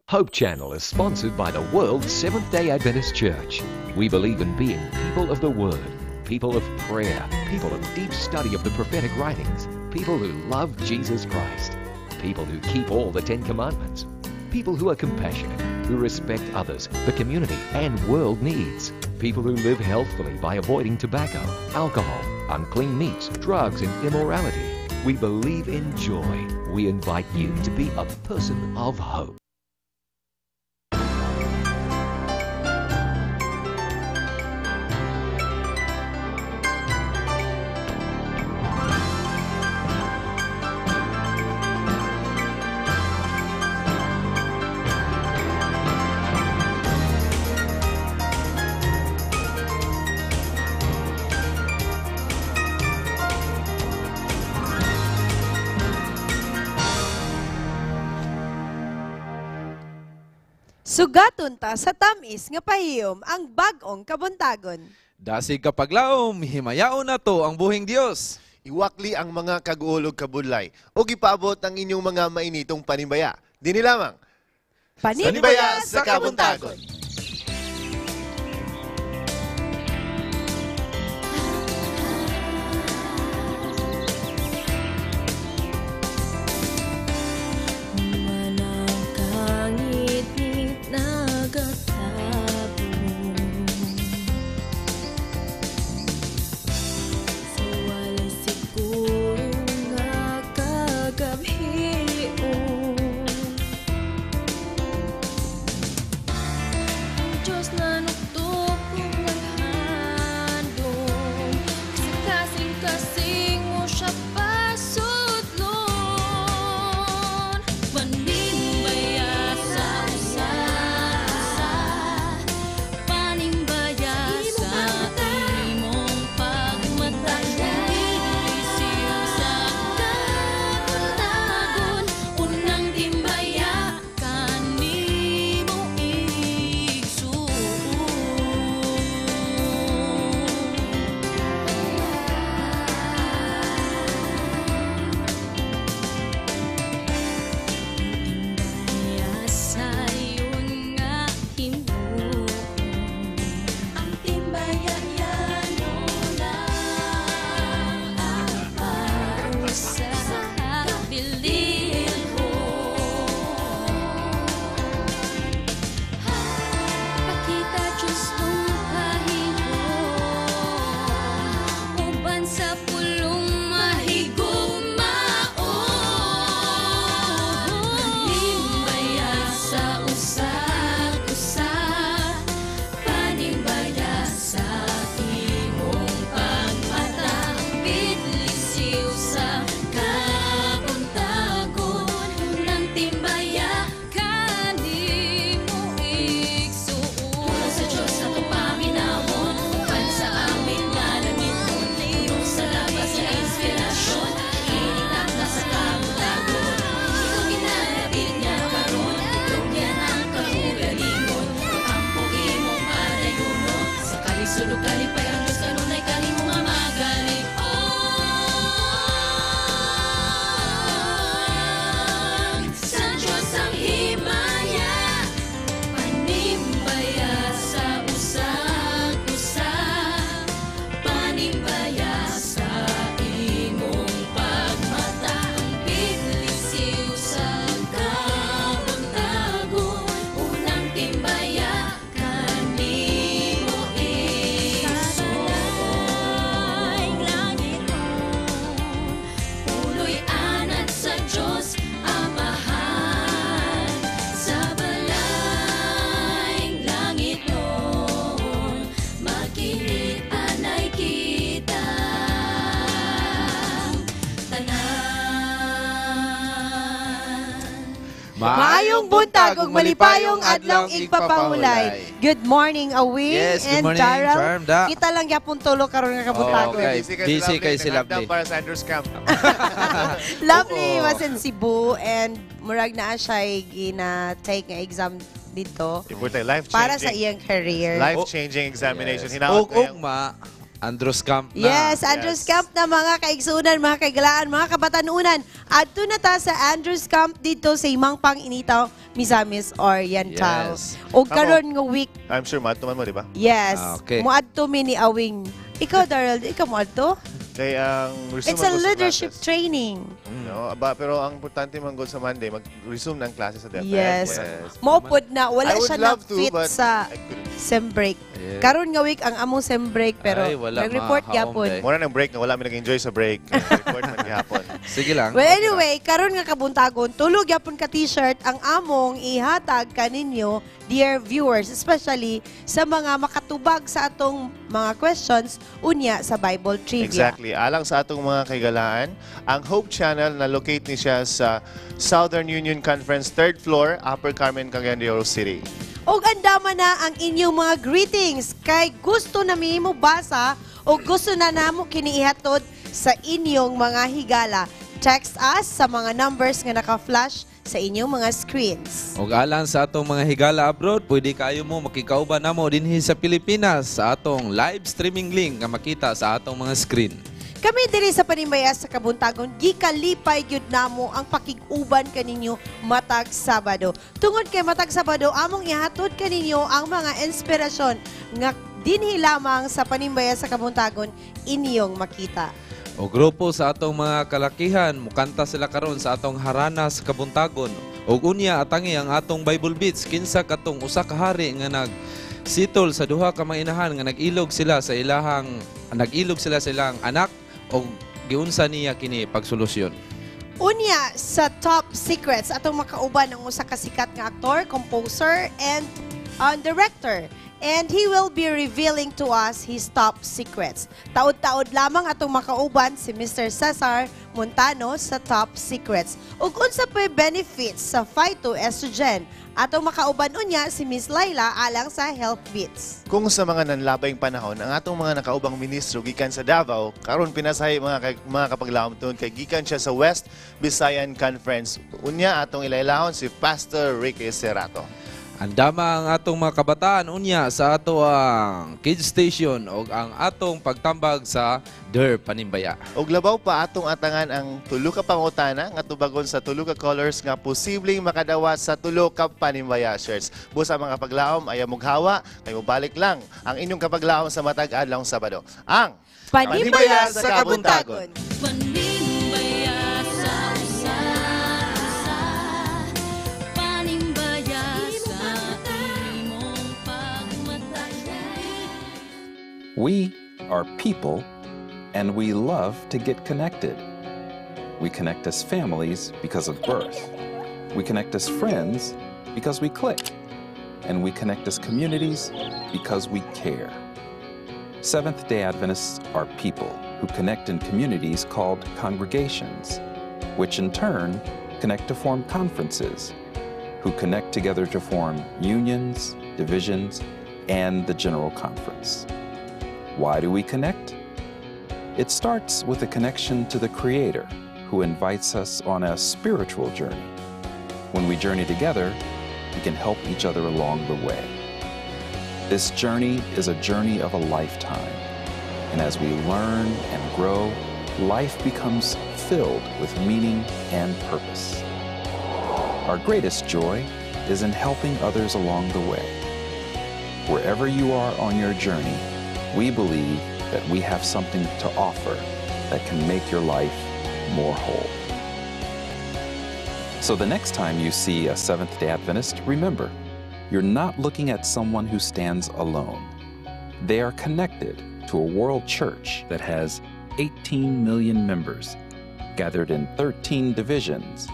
Hope Channel is sponsored by the World Seventh-day Adventist Church. We believe in being people of the Word, people of prayer, people of deep study of the prophetic writings, people who love Jesus Christ, people who keep all the Ten Commandments, people who are compassionate, who respect others, the community, and world needs, people who live healthfully by avoiding tobacco, alcohol, unclean meats, drugs, and immorality. We believe in joy. We invite you to be a person of hope. Sugaton ta sa tamis nga pahiyom ang bag-ong kabuntagon. Dasig kapaglaom, himayaon na to ang buhing Dios. Iwakli ang mga kaguulog kabudlay o gipaabot ang inyong mga mainitong panibaya. Dini lamang. Panibaya sa kabuntagon. Maayong buntag ug malipayong adlaw igpapahulay. Good morning, Awing Yes, good and morning, Daryl. Charm, da. Kita lang yapon tulo karon nga kabuntagon. Okay. Busy kay si Lovely. Para sa Andrews Camp. Lovely was in Cebu and murag na siya gina-take nga exam dito Life-changing. para sa iyang career. Life-changing examination. Yes. Hinaot na yung Ugma, Andros Camp na. Yes, Andrews Yes. Camp na mga kaigsunan, mga kaigalaan, mga kabatanunan. Adto na ta sa Andrews Camp dito sa Imang Panginitaw, Misamis Oriental. Yes. O karon nga week, I'm sure matuman mo, di ba? yes, Okay. muadto mi ni Awing. Ikaw, Darrell, ikaw muadto? Kaya ang resume It's a man ko sa leadership classes. training. No, pero ang importante man sa Monday, mag-resume ng klase sa DepEd. Yes. Yes. Maupod na, wala I would siya love to, na-fit but sa I couldn't. sem break. Yeah. Karon nga week ang among sem break, pero Ay, wala, nag-report mahaom gyapon. day. Muna ng break na wala mi nag-enjoy sa break. Report man gihapon. Sige lang. Well, anyway, karon nga kabuntagon, tulog yapon ka t-shirt ang among ihatag kaninyo, dear viewers, especially sa mga makatubag sa atong mga questions unya sa Bible Trivia. Exactly. Alang sa atong mga kaigalaan, ang Hope Channel na locate ni siya sa Southern Union Conference 3rd floor, Upper Carmen, Cagayan de Oro City. Og andama na ang inyong mga greetings kay gusto na mo basa o gusto na namo kiniihatod sa inyong mga higala. Text us sa mga numbers nga naka-flash sa inyong mga screens. Og alang sa atong mga higala abroad, pwede kayo mo makikauban namo dinhi sa Pilipinas sa atong live streaming link nga makita sa atong mga screen. Kami diri sa Panimbaya sa Kabuntagon, gikalipay gyud namo ang pakig-uban kaninyo matag Sabado. Tungod kay matag Sabado, among ihatod kaninyo ang mga inspirasyon nga dinhi lamang sa Panimbaya sa Kabuntagon inyong makita. O grupo sa atong mga kalakihan, mukanta sila karon sa atong harana sa Kabuntagon. Og unya atangi ang atong Bible Beats kinsa katong usa ka hari nga sitol sa duha ka mga inahan nga nag-ilog sila sa ilang anak o giunsa niya kini pagsolusyon. Unya sa Top Secrets, atong makauban ang usa ka sikat nga aktor, composer, and director. And he will be revealing to us his top secrets. Taod-taod lamang atong makauban si Mr. Cesar Montano sa Top Secrets. Ug unsa pa'y benefits sa phytoestrogen, atong makauban unya si Miss Laila alang sa Health Beats. Kung sa mga nanlabayng panahon, ang atong mga nakaubang ministro gikan sa Davao, karon pinasahi mga kapaglaom tungod kay gikan siya sa West Visayan Conference. Unya atong ilailahon si Pastor Ricky Serrato. Andama ang atong mga kabataan unya sa ato ang Kids Station o ang atong pagtambag sa Der Panimbaya. Og labaw pa atong atangan ang tulo ka pangutana nga tubagon sa tulo ka colors nga posibleng makadawa sa tulo ka Panimbaya shirts. Busa mga paglaom ay mughawa kay mobalik lang ang inyong kapaglaom sa matag adlaw Sabado. Ang Panimbaya sa Kabuntagon. Panimbaya sa usa-usa, panimbaya sa imong pagmatagay. We are people, and we love to get connected. We connect as families because of birth. We connect as friends because we click. And we connect as communities because we care. Seventh-day Adventists are people who connect in communities called congregations, which in turn connect to form conferences, who connect together to form unions, divisions, and the General Conference. Why do we connect? It starts with a connection to the Creator, who invites us on a spiritual journey. When we journey together, we can help each other along the way. This journey is a journey of a lifetime, and as we learn and grow, life becomes filled with meaning and purpose. Our greatest joy is in helping others along the way. Wherever you are on your journey, we believe that we have something to offer that can make your life more whole. So the next time you see a Seventh-day Adventist, remember, you're not looking at someone who stands alone. They are connected to a world church that has 18 million members, gathered in 13 divisions,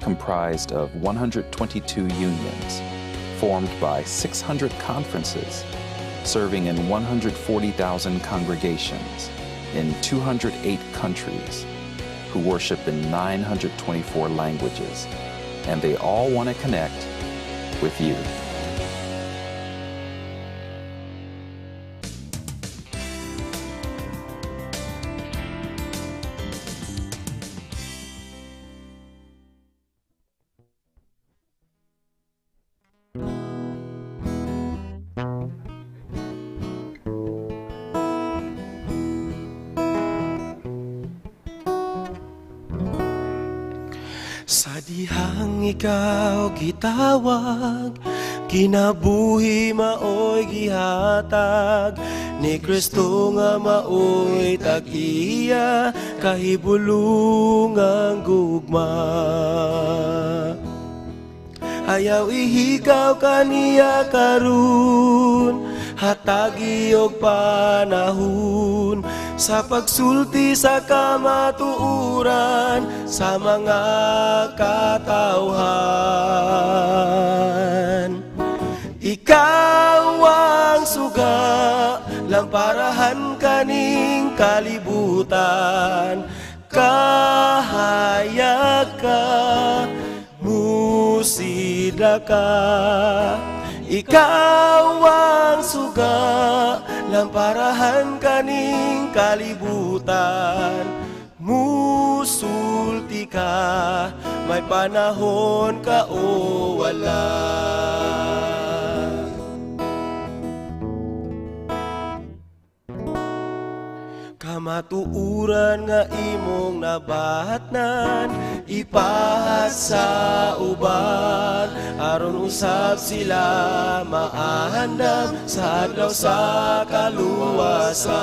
comprised of 122 unions, formed by 600 conferences, serving in 140,000 congregations in 208 countries, who worship in 924 languages, and they all want to connect with you. Sa dihang ikaw gitawag, kinabuhi maoy gihatag, ni Kristo nga maoy tag-iya, kahibulungang gugma. Ayaw ihikaw kaniya karun, hatagi og panahon, sa pagsulti sa kamatuuran sa mga katawhan. Ikaw ang suga, lamparahan kaning kalibutan, kahayag ka, musida ka. Ikaw ang suga, lamparahan kaning kalibutan, musulti ka, may panahon ka o wala. Kamatuuran nga imong nabahatnan, ipahas sa uban, aron usab sila maahandam sa adlaw sa kaluwasan.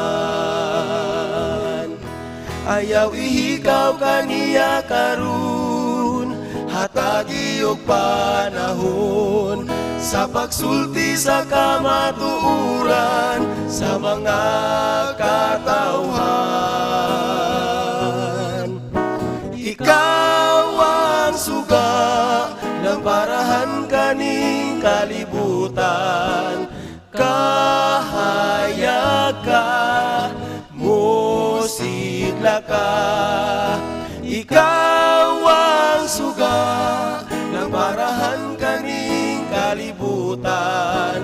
Ayaw ihikaw kaniya karun, hatagi og panahon, sa pagsulti sa kamatuuran sa mga katawhan. Ikaw ang suga, lamparahan kaning kalibutan, kahayag ka, musigla ka. Ikaw ang suga, lamparahan kaning kalibutan,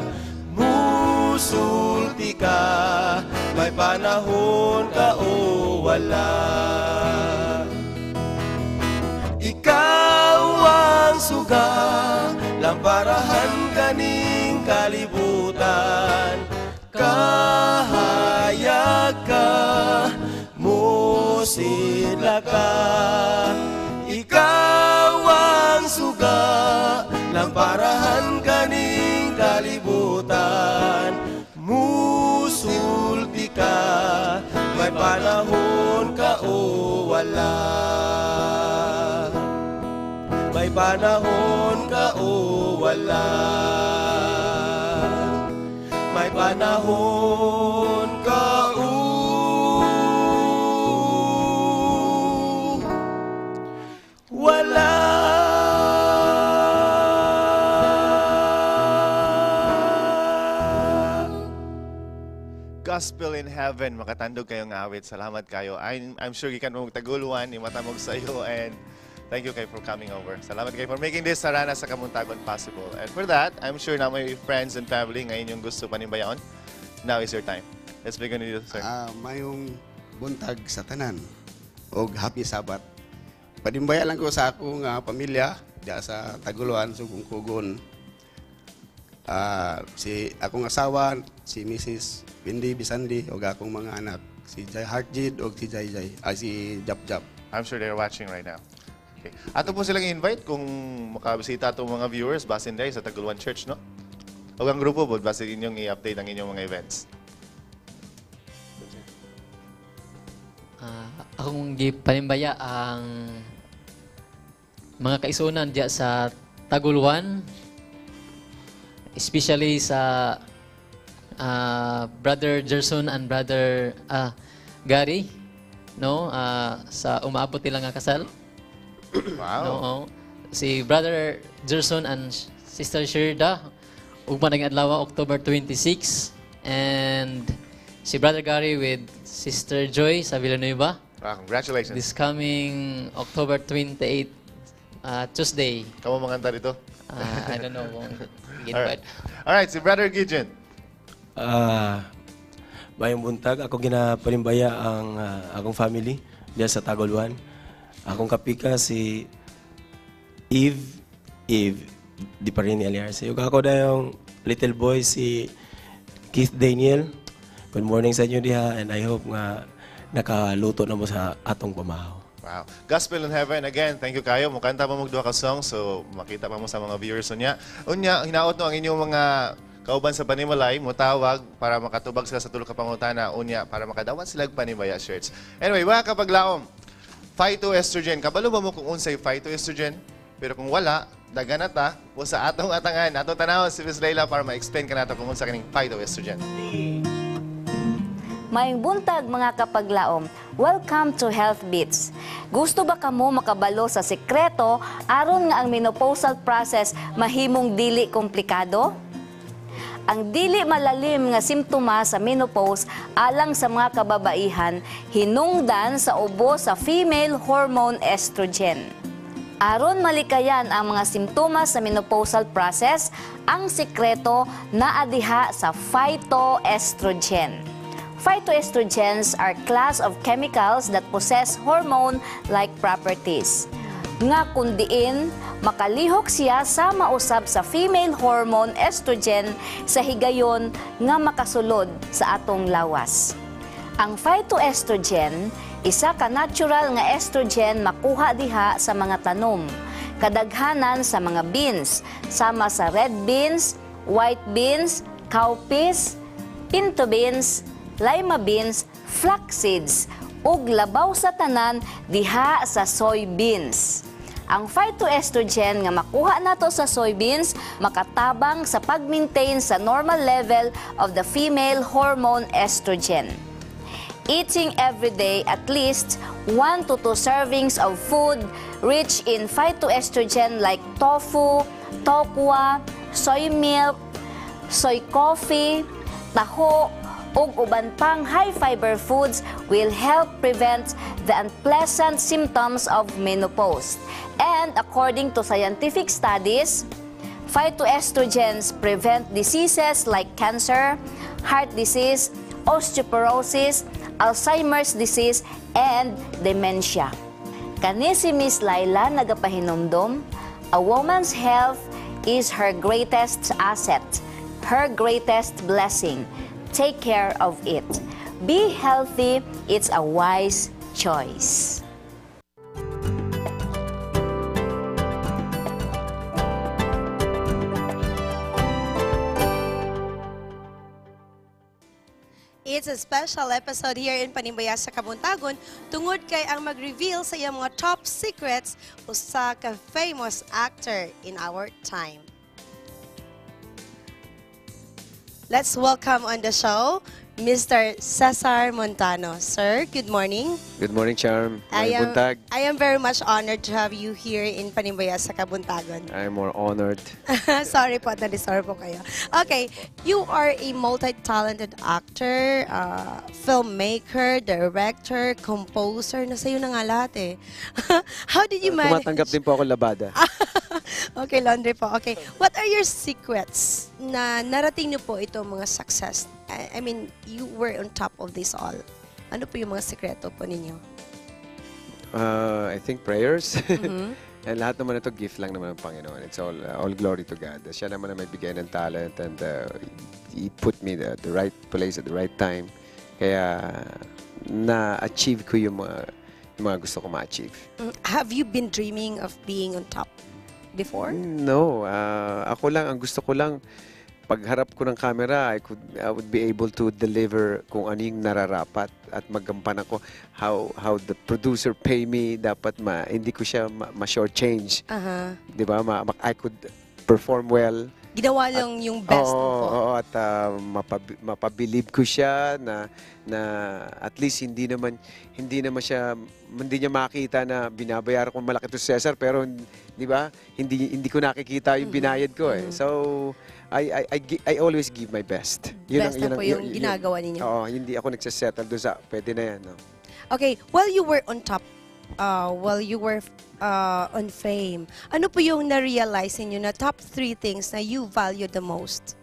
musulti ka, may panahon ka o wala. Ikaw ang suga, lamparahan kaning kalibutan, kahayag ka, musidla ka. Ikaw ang suga, lamparahan kaning kalibutan, musulti ka, may panahon ka o wala. May panahon ka o wala. May panahon ka o wala. Gospel in Heaven, makatandog kayong awit. Salamat kayo. I'm sure gikan mong taguluan, imatamog sa iyo, and thank you kayo for coming over. Salamat kayo for making this Sarana sa Kamuntagon possible. And for that, I'm sure na may friends and family ngayon yung gusto panimbayaon. Now is your time. Let's begin with you, sir. Mayong buntag sa tanan og happy Sabat. Padimbaya lang ko sa akong pamilya diya sa Taguluan, Sugong-Kugon. Si akong asawa, si Mrs. Windy Bisandi, og akong mga anak, si Jai Hartjid og si Jai Jai, si Jap Jap. I'm sure they're watching right now. Okay. Ato po silang invite kung makabisita itong mga viewers basin day sa Taguluan Church, no? O ang grupo po, basin inyong i-update ang inyong mga events. Akong gipanimbaya ang mga kaisunan diya sa Taguluan, especially sa Brother Gerson and Brother Gary, no? Sa umaabot nila nga kasal. Wow. No, si Brother Gerson and Sister Sherda ugma naging adlaw October 26, and si Brother Gary with Sister Joy sa Villanueva. Wow, congratulations. This coming October 28, Tuesday. Kamu manganta dito? I don't know kung Alright. Alright, si Brother Gideon. Mayong buntag, ako ginapanimbaya ang akong family diyan sa Taguluan. Akong kapika si Eve di pa rin alias. Yung ako na yung little boy si Keith Daniel. Good morning sa inyo diha, and I hope nga nakaluto na mo sa atong pamahaw. Wow. Gospel in Heaven, again, thank you kayo. Mukanta pa magduha ka song, so makita pa mo sa mga viewers unya. Unya, hinaot no ang inyong mga kauban sa Panimalay, mutawag para makatubag sila sa tulo ka pangutana, unya, para makadawat sila Panimaya shirts. Anyway, mga kapaglaom, phytoestrogen. Kabalo ba mo kung unsay phytoestrogen? Pero kung wala, daganata, o sa atong atangan, atong tanaw si Miss Leila para ma-explain ka nato kung unsa kaning phytoestrogen. Maayong buntag mga kapaglaom. Welcome to Health Beats. Gusto ba kamo makabalo sa sekreto aron nga ang menopausal process mahimong dili komplikado? Ang dili malalim nga simptomas sa menopause alang sa mga kababaihan hinungdan sa ubo sa female hormone estrogen. Aron malikayan ang mga simptomas sa menopausal process, ang sekreto naa diha sa phytoestrogen. Phytoestrogens are class of chemicals that possess hormone-like properties. Nga kundiin, makalihok siya sa mausab sa female hormone estrogen sa higayon nga makasulod sa atong lawas. Ang phytoestrogen, isa ka natural nga estrogen makuha diha sa mga tanom, kadaghanan sa mga beans, sama sa red beans, white beans, cowpeas, pinto beans, lima beans, flax seeds, ug labaw sa tanan diha sa soybeans. Ang phytoestrogen nga makuha nato sa soybeans makatabang sa pag-maintain sa normal level of the female hormone estrogen. Eating every day at least 1 to 2 servings of food rich in phytoestrogen like tofu, tokwa, soy milk, soy coffee, taho, ug uban pang high-fiber foods will help prevent the unpleasant symptoms of menopause. And according to scientific studies, phytoestrogens prevent diseases like cancer, heart disease, osteoporosis, Alzheimer's disease, and dementia. Kani si Miss Laila nagapahinumdom, a woman's health is her greatest asset, her greatest blessing. Take care of it. Be healthy, it's a wise choice. It's a special episode here in Panimaya sa Kabuntagon tungod kay ang mag-reveal sa iyang mga top secrets usa ka famous actor in our time. Let's welcome on the show Mr. Cesar Montano. Sir, good morning. Good morning, Charm. Buntag. I am very much honored to have you here in Panimaya sa Kabuntagon. I am more honored. Sorry po, na-disturb po kayo. Okay, you are a multi-talented actor, filmmaker, director, composer. Nasa iyo na nga lahat eh. How did you manage? Tumatanggap din po ako labada. Okay, laundry po. Okay, what are your secrets na narating niyo po itong mga success? I mean, you were on top of this all. Ano po yung mga sekreto po ninyo? I think prayers. And lahat naman ito, gift lang naman ng Panginoon. It's all glory to God. Siya naman na may bigay ng talent and He put me at the right place at the right time. Kaya na-achieve ko yung mga gusto ko ma-achieve. Have you been dreaming of being on top before? No. Ako lang, ang gusto ko lang, pagharap ko ng camera, I would be able to deliver kung ano yung nararapat at maggampan ako. How the producer pay me, dapat hindi ko siya ma-shortchange. Di ba? I could perform well. Ginawa lang yung best mo po. Oo, at mapabilib ko siya na at least hindi niya makita na binabayaran ko malaki to si Cesar, pero di ba? Hindi ko nakikita yung binayad ko eh. So I always give my best. Best na po yung ginagawa ninyo. Oo, hindi ako nagsasettle doon sa pwede na yan. No? Okay, while you were on top, while you were on fame, ano po yung na-realize niyo na top 3 things na you value the most?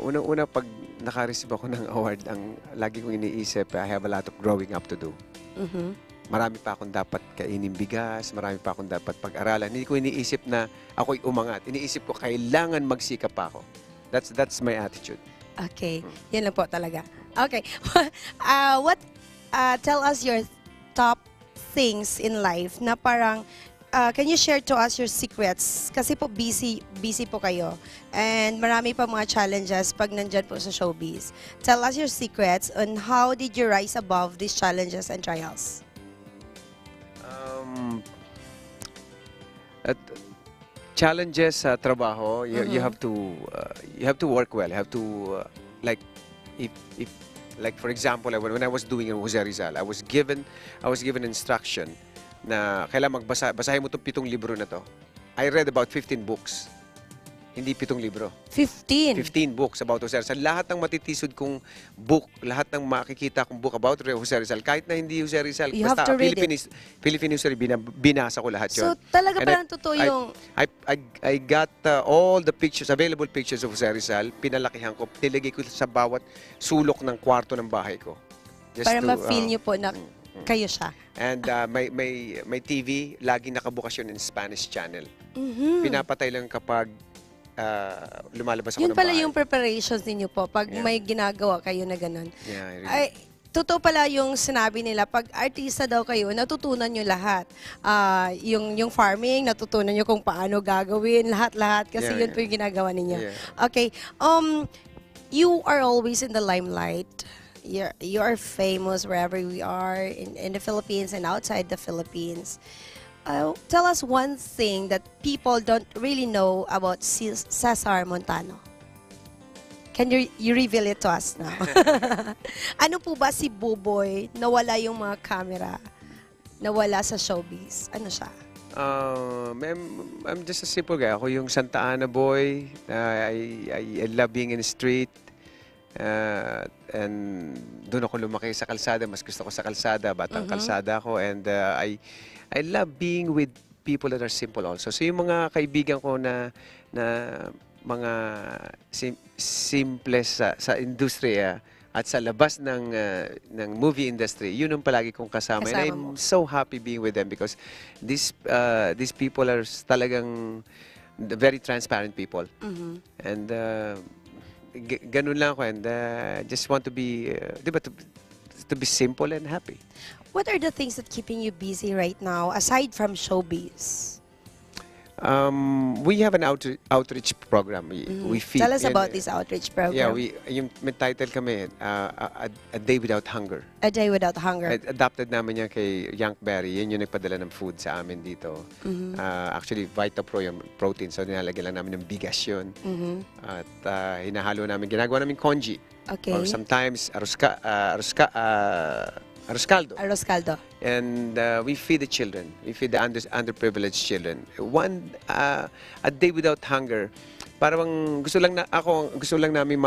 Unang-una, pag naka-receive ako ng award, ang lagi kong iniisip, I have a lot of growing up to do. Marami pa akong dapat kainin bigas, marami pa akong dapat pag-aralan. Hindi ko iniisip na ako'y umangat. Iniisip ko, kailangan magsikap pa ako. That's my attitude. Okay, yan lang po talaga. Okay, tell us your top things in life na parang, can you share to us your secrets? Kasi po busy po kayo. And marami pa mga challenges pag nandyan po sa showbiz. Tell us your secrets on how did you rise above these challenges and trials? At challenges sa trabaho, you have to work well. You have to like if like for example, when I was doing in Jose Rizal, I was given instruction na kailangan basahin mo itong 7 libro na to. I read about 15 books. Hindi 7 libro. 15? 15 books about Jose Rizal. Lahat ng matitisod kong book, lahat ng makikita kong book about Jose Rizal, kahit na hindi Jose Rizal, You have to read Philippine history, binasa ko lahat yun. So, talaga And palang totoo yung... I got all the pictures, available pictures of Jose Rizal, pinalakihan ko, nilagay ko sa bawat sulok ng kwarto ng bahay ko. Just Para to, ma-feel nyo po na kayo siya. And may TV, laging nakabukas yun in Spanish channel. Pinapatay lang kapag lumalabas ako Yun ng pala bahay. yung preparations ninyo po pag Yeah. may ginagawa kayo na ganun. Yeah, really. Ay, totoo pala yung sinabi nila, pag artista daw kayo, natutunan nyo lahat. Yung farming, natutunan nyo kung paano gagawin, lahat-lahat. Kasi Yeah, yun po yung ginagawa ninyo. Yeah. Okay. You are always in the limelight. You are famous wherever we are, in the Philippines and outside the Philippines. Tell us one thing that people don't really know about Cesar Montano. Can you reveal it to us now? Ano po ba si Buboy? Nawala yung mga camera. Nawala sa showbiz. Ano siya? I'm just a simple guy. Ako yung Santa Ana boy. I love being in the street. And doon ako lumaki sa kalsada. Mas gusto ko sa kalsada. Batang kalsada ako. And I love being with people that are simple also. So yung mga kaibigan ko na mga simple sa industriya at sa labas ng movie industry, yun ang palagi kong kasama. And I'm so happy being with them because these people are talagang very transparent people. And ganun lang ako, and just want to be, to be simple and happy. What are the things that keeping you busy right now aside from showbiz? We have an outreach program. We feed. Tell us about this outreach program. Yeah, yung may title kami, A Day Without Hunger. A Day Without Hunger. Adapted namin yan kay Yank Berry. Yun yung nagpadala ng food sa amin dito. Actually, Vitapro yung protein. So, nilalagyan lang namin ng bigas yun. At hinahalo namin. Ginagawa namin congee. Okay. Or sometimes, arroz caldo. And we feed the children. We feed the underprivileged children. A Day Without Hunger. Parang gusto lang namin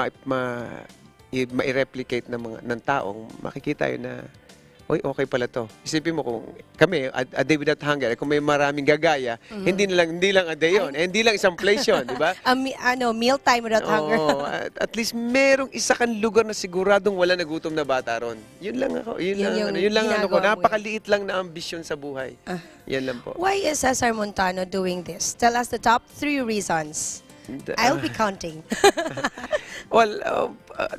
ma-replicate ng taong makikita yun na, oy, okay pala to. Isipin mo kung kami, a day without hunger, kung may maraming gagaya, hindi lang a day yun. Hindi lang isang place yun, di ba? Meal time without hunger. At least merong isa kang lugar na siguradong wala nagutom na bata ron. Yun lang ako. Yun lang ako. Napakaliit lang na ambisyon sa buhay. Yan lang po. Why is Cesar Montano doing this? Tell us the top 3 reasons. I'll be counting. Well,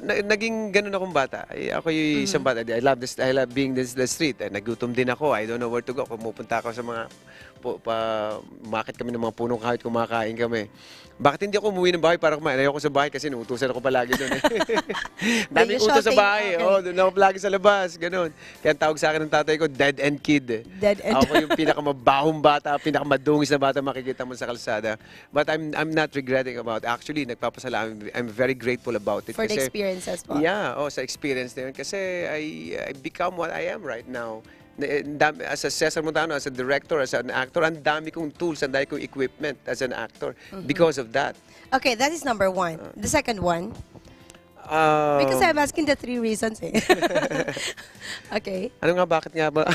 naging ganun akong bata. Ako yung isang bata. I love being the street. Nagutom din ako. I don't know where to go. Pumupunta ako sa mga umakit kami ng mga punong kahit kumakain kami. Bakit hindi ako umuwi ng bahay para kumain? Ayoko sa bahay kasi nuutusan ako palagi doon. Daming utos sa bahay. Doon ako palagi sa labas. Ganun. Kaya tawag sa akin ng tatay ko, dead end kid. Dead end. Ako yung pinakamabahong bata, pinakamadungis na bata makikita mo sa kalsada. But I'm not regretting about. Actually, nagpapasalamat. I'm very grateful about it. For the experiences po. Yeah, sa experience na yun. Kasi I become what I am right now. As a Cesar Montano, as a director, as an actor, ang dami kong tools, ang dami kong equipment as an actor because of that. Okay, that is number 1. The second one? Because I'm asking the 3 reasons eh. Okay. Ano nga, bakit nga ba?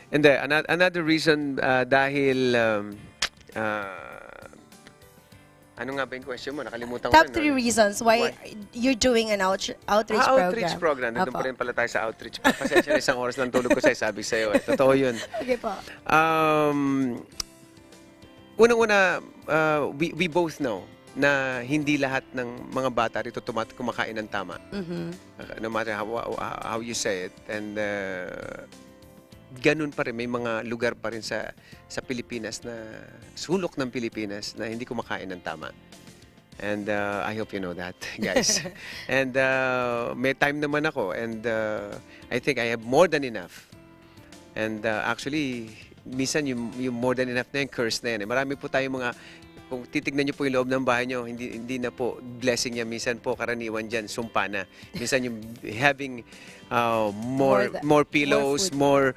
And then, another reason dahil ano nga ba yung question mo? Nakalimutan ko Top rin. 3 reasons why you're doing an outreach program. Outreach program. Nandun pa rin pala tayo sa outreach. Pasensya na, isang oras lang tulog ko sabi sa'yo. Totoo yun. Okay po. Unang-una, we both know na hindi lahat ng mga bata rito kumakain ng tama. No matter how you say it. And ganun pa rin, may mga lugar pa rin sa Pilipinas na sulok ng Pilipinas na hindi kumakain ng tama. And I hope you know that, guys. And may time naman ako, and I think I have more than enough. And actually, minsan yung more than enough na yung curse na yan. Marami po tayong mga, kung titignan niyo po yung loob ng bahay niyo, hindi na po blessing niya. Minsan po karaniwan dyan, sumpa na. Minsan yung having more pillows, more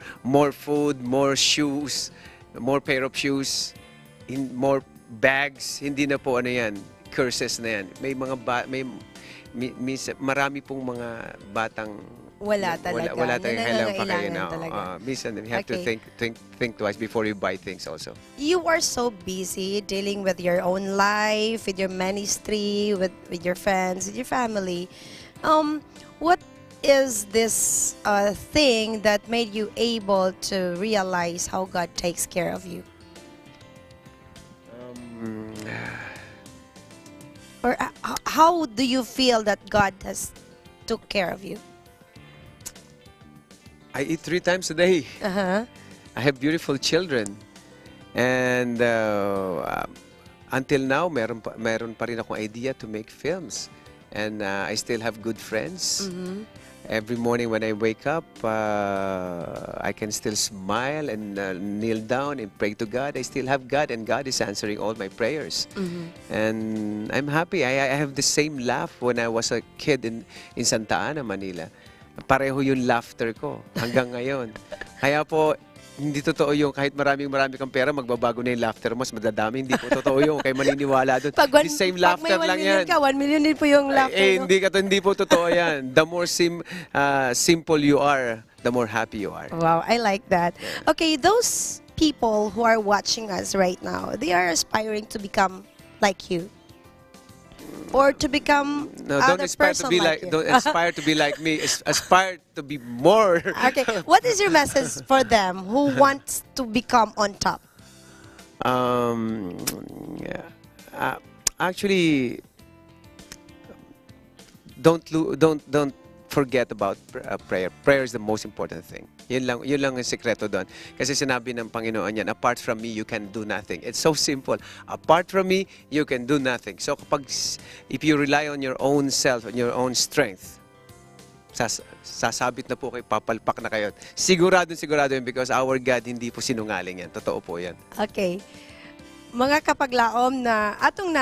food, more shoes, more pair of shoes, more bags. Hindi na po ano yan, curses na yan. May mga marami pong mga batang Wala talaga. Wala tayong kailangan pakain. talaga. Minsan, you have to think twice before you buy things also. You are so busy dealing with your own life, with your ministry, with your friends, with your family. What is this thing that made you able to realize how God takes care of you? Or how do you feel that God has took care of you? I eat 3 times a day. Uh-huh. I have beautiful children. And until now, meron pa rin akong idea to make films. And I still have good friends. Every morning when I wake up, I can still smile and kneel down and pray to God. I still have God, and God is answering all my prayers. And I'm happy. I have the same laugh when I was a kid in Santa Ana, Manila. Pareho yung laughter ko hanggang ngayon. Kaya po, hindi totoo yung kahit marami kang pera, magbabago na yung laughter mo, mas madadami. Hindi po totoo yung kay maniniwala doon. The same laughter lang yan. Pag may 1 million ka, 1 million din po yung laughter. Hindi po totoo yan. The more simple you are, the more happy you are. Wow, I like that. Okay, those people who are watching us right now, they are aspiring to become like you. Or to become don't aspire to be like you. don't aspire to be like me. Aspire to be more. Okay, what is your message for them who wants to become on top? Actually, don't forget about prayer. Prayer is the most important thing. Yun lang ang sekreto doon. Kasi sinabi ng Panginoon yan, apart from me, you can do nothing. It's so simple. Apart from me, you can do nothing. So if you rely on your own self, on your own strength, sasabit na po kayo, papalpak na kayo. Sigurado yun because our God hindi po sinungaling yan. Totoo po yan. Okay. Mga kapaglaom na atong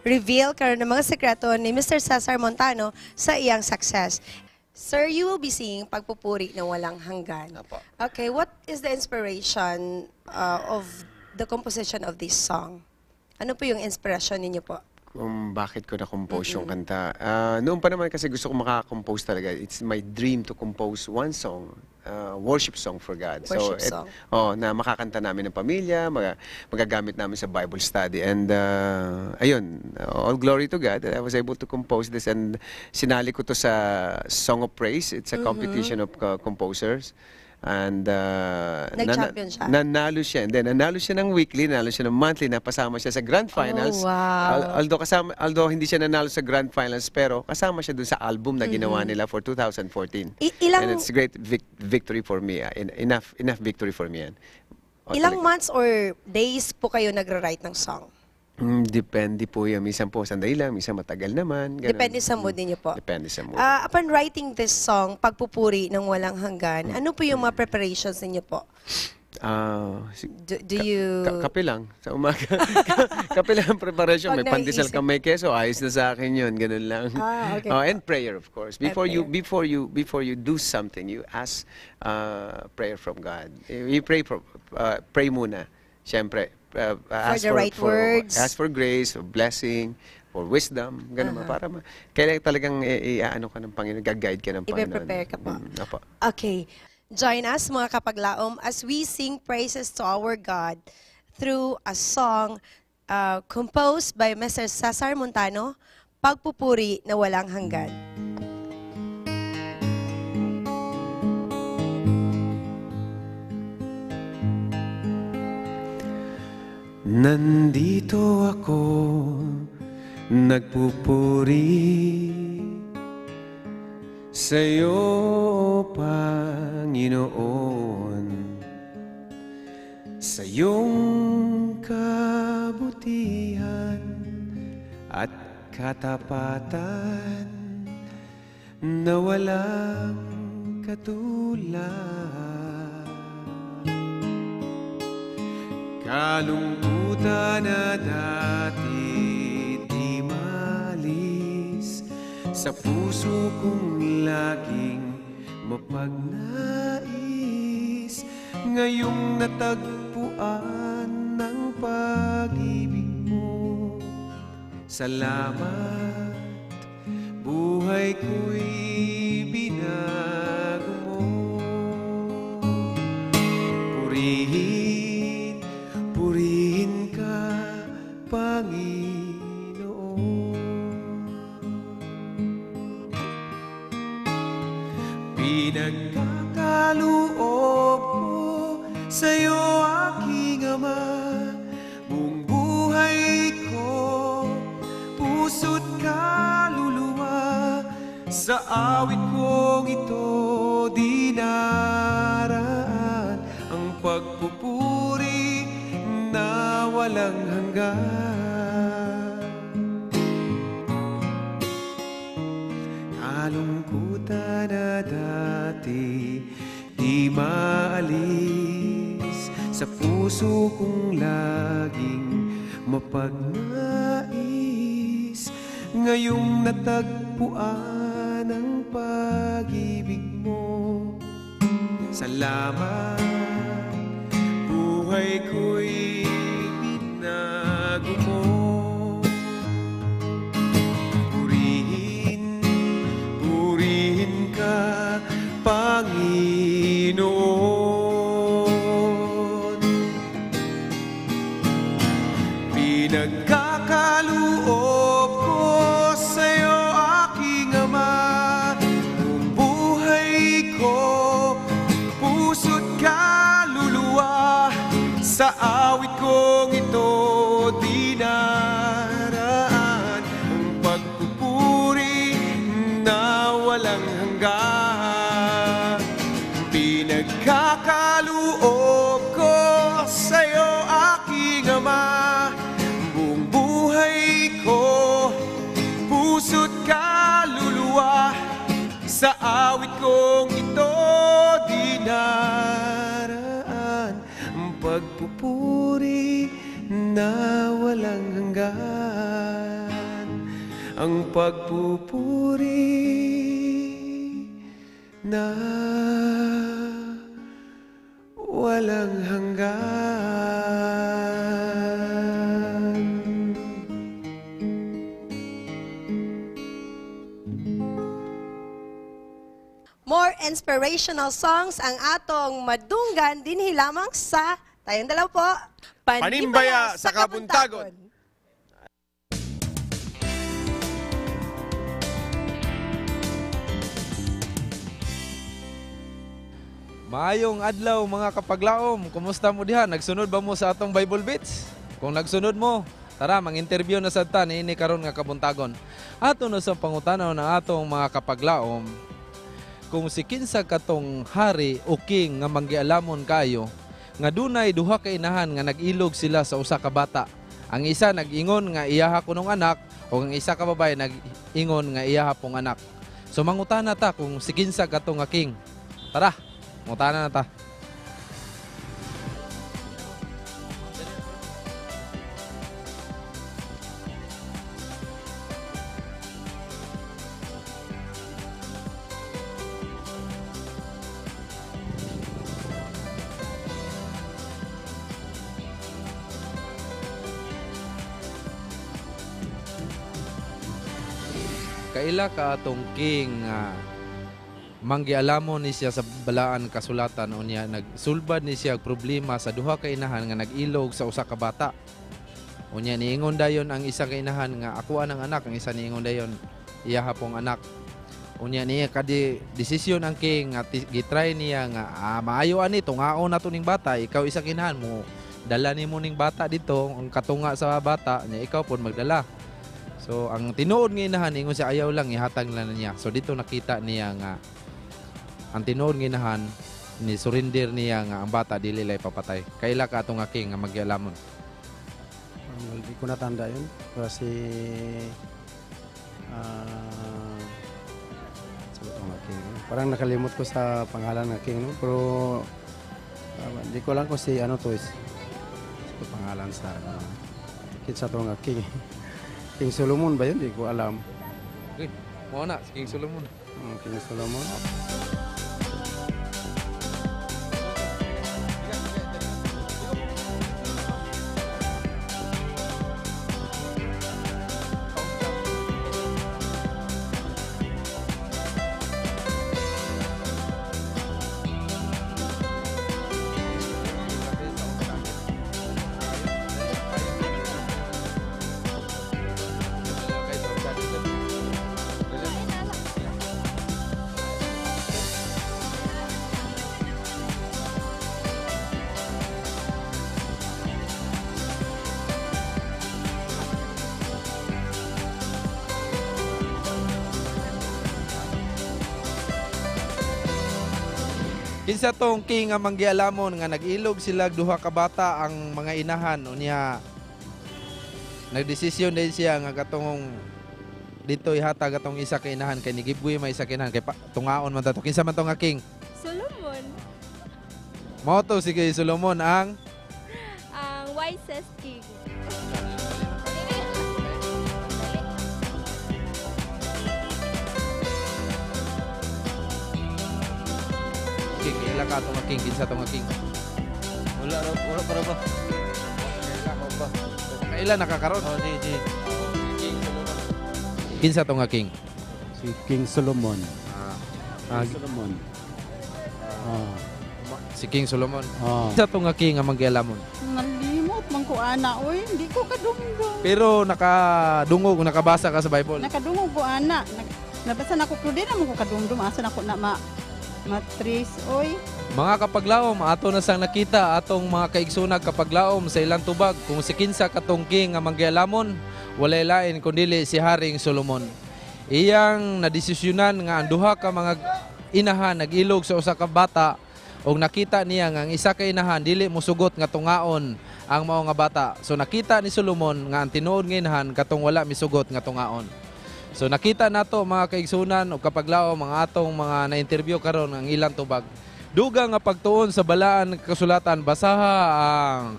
reveal karon ng mga sekreto ni Mr. Cesar Montano sa iyang success. Sir, you will be singing Pagpupuri na Walang Hanggan. Okay, what is the inspiration of the composition of this song? Ano po yung inspiration ninyo po? Kung bakit ko na-compose yung kanta. Noon pa naman kasi gusto ko makakompose talaga. It's my dream to compose one song, worship song for God. Worship song. Na makakanta namin ng pamilya, magagamit namin sa Bible study. And ayun, all glory to God. I was able to compose this and sinali ko to sa Song of Praise. It's a competition of composers. And nag-champion siya? Nanalo siya. And then nanalo siya ng weekly, nanalo siya ng monthly, napasama siya sa grand finals. Oh, wow. Although hindi siya nanalo sa grand finals, pero kasama siya dun sa album na ginawa nila for 2014. And it's a great victory for me. Enough victory for me. Ilang months or days po kayo nagra-write ng song? Depende po yan. Minsan po sandali lang, minsan matagal naman. Ganun. Depende sa mood ninyo po. Depende sa mood. Upon writing this song, Pagpupuri ng Walang Hanggan, ano po yung mga preparations ninyo po? Do you... Kape lang sa umaga. Kape lang ang preparation. May pandesal ka, may keso, ayos na sa akin yun. Ganun lang. Okay. And prayer, of course. Before you do something, you ask prayer from God. You pray muna. Siyempre, ask for the right words. Ask for grace, for blessing, for wisdom, gano'n para kailangan talagang ano ka ng Panginoon, gag-guide ka ng Panginoon. I-prepare ka po. Okay. Join us mga kapaglaom as we sing praises to our God through a song composed by Mr. Cesar Montano, Pagpupuri na Walang Hanggan. Nandito ako nagpupuri sa'yo, Panginoon, sa iyong kabutihan at katapatan na walang katulad. Kalungkutan na dati di malis sa puso kong laging mapagnais, ngayong natagpuan ng pag-ibig mo. Salamat, buhay ko'y binago mo. Purihin, purihin ka, Panginoon. Pinagkakaloob ko sa'yo, aking Ama, buong buhay ko, puso't kaluluwa. Sa awit kong ito dinaraan ang pagpupuri na walang hanggan. Kalungkutan na dati di maalis sa puso kong laging mapagnais, ngayong natagpuan ang pag-ibig mo. Salamat, buhay ko'y binago mo. Purihin, purihin ka, Panginoon. Pinagkakaloob ko sa'yo, aking Ama, buong buhay ko, puso't kaluluwa. Sa awit kong ito dinaraan ang pagpupuri na walang hanggan. Pinagkakaloob ko sa'yo, aking Ama, buong buhay ko, puso't kaluluwa. Sa awit kong ito dinaraan ang pagpupuri na walang hanggan. Ang pagpupuri na walang hanggan. More inspirational songs ang atong madunggan dinhi lamang sa tayong dalaw po. Panimbaya sa Kabuntagon. Maayong adlaw mga kapaglaom. Kumusta mo diha? Nagsunod ba mo sa atong Bible Beats? Kung nagsunod mo, tara mang-interview na sad ta niini karon nga kabuntagon. Ato na sa pangutanaw ng atong mga kapaglaom, kung si kinsa katong hari o king nga manggialamon kayo, nga dunay duha ka inahan nga nag-ilog sila sa usa ka bata. Ang isa nag-ingon nga iyaha kunong anak, o ang isa ka babae nag-ingon nga iyaha pong anak. So mangutana ta kung si kinsa katong nga king. Tara, mangutana na ta. Kaila ka atong king manggialamon ni siya sa balaan kasulatan unya nagsulbad ni siya problema sa duha ka inahan nga nag-ilog sa usa ka bata. Unya niingon dayon ang isa ka inahan nga ako ang anak, ang isa niingon dayon iyaha pong anak. Unya niya kadi desisyon ang king nga gitry niya nga maayo ani tungaon nato ning bata, ikaw isa kinahan mo dala nimo ning bata dito ang katunga sa bata nya ikaw pud magdala. So ang tinuod nga inahan ingon siya ayaw lang ihatag lang niya. So dito nakita niya nga ang tinuod nga inahan ni surrender niya nga ang bata dili lay papatay. Kaila ka atong aking nga magyalamon. Hindi ko natanda yun. Kasi sabi ko nga king. Parang nakalimot ko sa pangalan ng king. No? Pero hindi ko lang kung si ano to is pangalan sa kitsa to nga king. King Solomon ba yun? Hindi ko alam. Okay, mo na si King Solomon. King Solomon. Kinsa tong king nga manggialamon nga nag-ilog sila duha ka bata ang mga inahan unya nagdesisyon din siya nga katong dito ihatag atong isa ka inahan kay nigibgoy may isa ka inahan kay tungaon man tato. Kinsa man tong nga king? Solomon, Mao to si kay Solomon ang wisest king. king. Ila ka atong nga king, kinsa tong nga king? Wala para ba? Kaila mo ba? Kaila nakakaroon? Oh, di. Kinsa tong nga king? Si King Solomon. King Solomon. Si King Solomon. Oh. Kinsa tong nga king nga manggialamon? Nalimot man ko ana, oy, hindi ko kadungdong. Pero nakadungog, nakabasa ka sa Bible. Nakadungog ko ana. Nabasa na ko di na mo ko kadungdong asa na ko na matris, oy. Mga kapaglaom, ato na sang nakita atong mga kaigsunag kapaglaom sa ilang tubag kung si kinsa katong king nga manggialamon, walay lain kundili si Haring Solomon. Iyang nadesisyonan nga ang duha ka mga inahan nag-ilog sa usa ka bata og nakita niya nga ang isa ka inahan dili mosugot nga tungaon ang mao nga bata. So nakita ni Solomon nga ang tinuod nga inahan katong wala misugot nga tungaon. So nakita nato mga kaigsunan o kapaglaom mga atong mga na-interview karon ang ilang tubag. Duga nga pagtuon sa balaan kasulatan basaha ang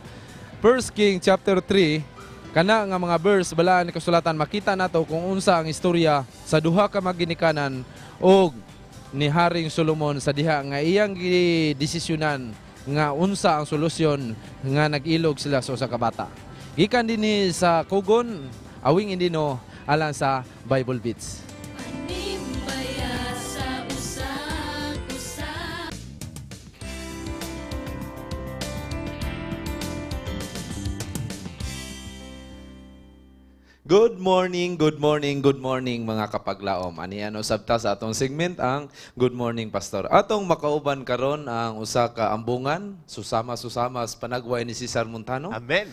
1 King chapter 3 kana nga mga verse balaan kasulatan makita nato kung unsa ang istorya sa duha ka maginikanan og ni Haring Solomon sa diha nga iyang gidesisyonan nga unsa ang solusyon nga nag-ilog sila sa usa ka bata. Gikan dinhi sa Kugon, Awing Indino alang sa Bible Beats. Animbaya sa usa-usa. Good morning mga kapaglaom. Ani ano sabta sa atong segment ang Good Morning Pastor. Atong makauban karon ang usa ka ambungan, susama-susama sa panagway ni Cesar Montano. Amen.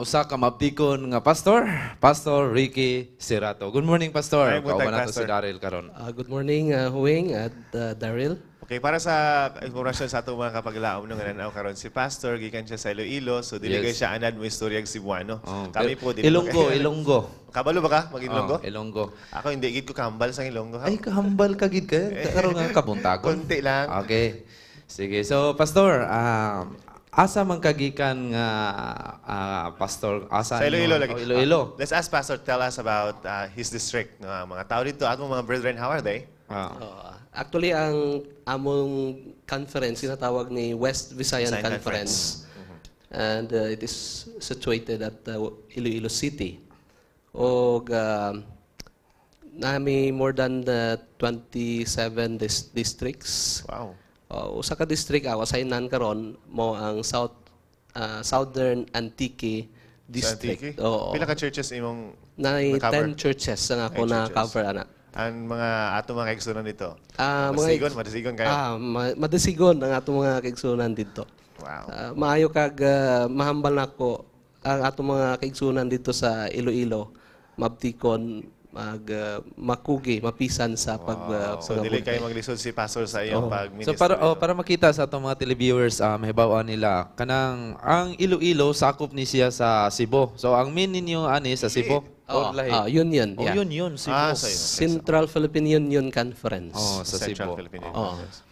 Usa ka mabtikon nga Pastor Ricky Serato. Good morning Pastor. Ay, buntag, Kauban nato si Pastor. Daryl karon. Good morning, Huwing at Daryl. Okay, para sa informasyon sa atong mga kapaglaom nung nanaw karon si Pastor gikan siya sa Iloilo, so dili Yes. siya anad mo istoryag Cebuano. Oh, Kami po dili Ilonggo. Kabalo ba ka mag-Ilonggo? Ilonggo. Ako hindi gid ko kambal sa Ilonggo. Ay, kahambal ka gid ka. Karon nga kabuntagon. Konti lang. Okay. Sige. So, Pastor, asa man kagikan nga Pastor? Asa Sa Iloilo lagi. Iloilo. Let's ask Pastor tell us about his district. Mga tao dito, atong mga brethren, how are they? Actually, ang among conference, sinatawag ni West Visayan Visayan Conference. And it is situated at Iloilo City. O nami more than 27 districts. Wow. Usa ka district ako assignan karon mo ang Southern Antique District. Sa Antique? Pila ka churches imong na na-cover? 10 churches ang ako na cover ana. Ang mga ato mga kaigsunan dito. Madasigon kayo. Madasigon ang ato mga kaigsunan dito. Wow. Maayo kag mahambal nako ang ato mga kaigsunan dito sa Iloilo mabtikon makugi mapisan sa So dili kayo maglisod si pastor sa iyong pag-ministry. So para makita sa atong mga televiewers, mahibaw nila kanang ang Iloilo sakop ni siya sa Cebu. So ang main ninyo ani sa Cebu. Yun. Oh, yun, Cebu. Central Philippine Union Conference. Oh, sa Central Cebu. Philippine Union Conference.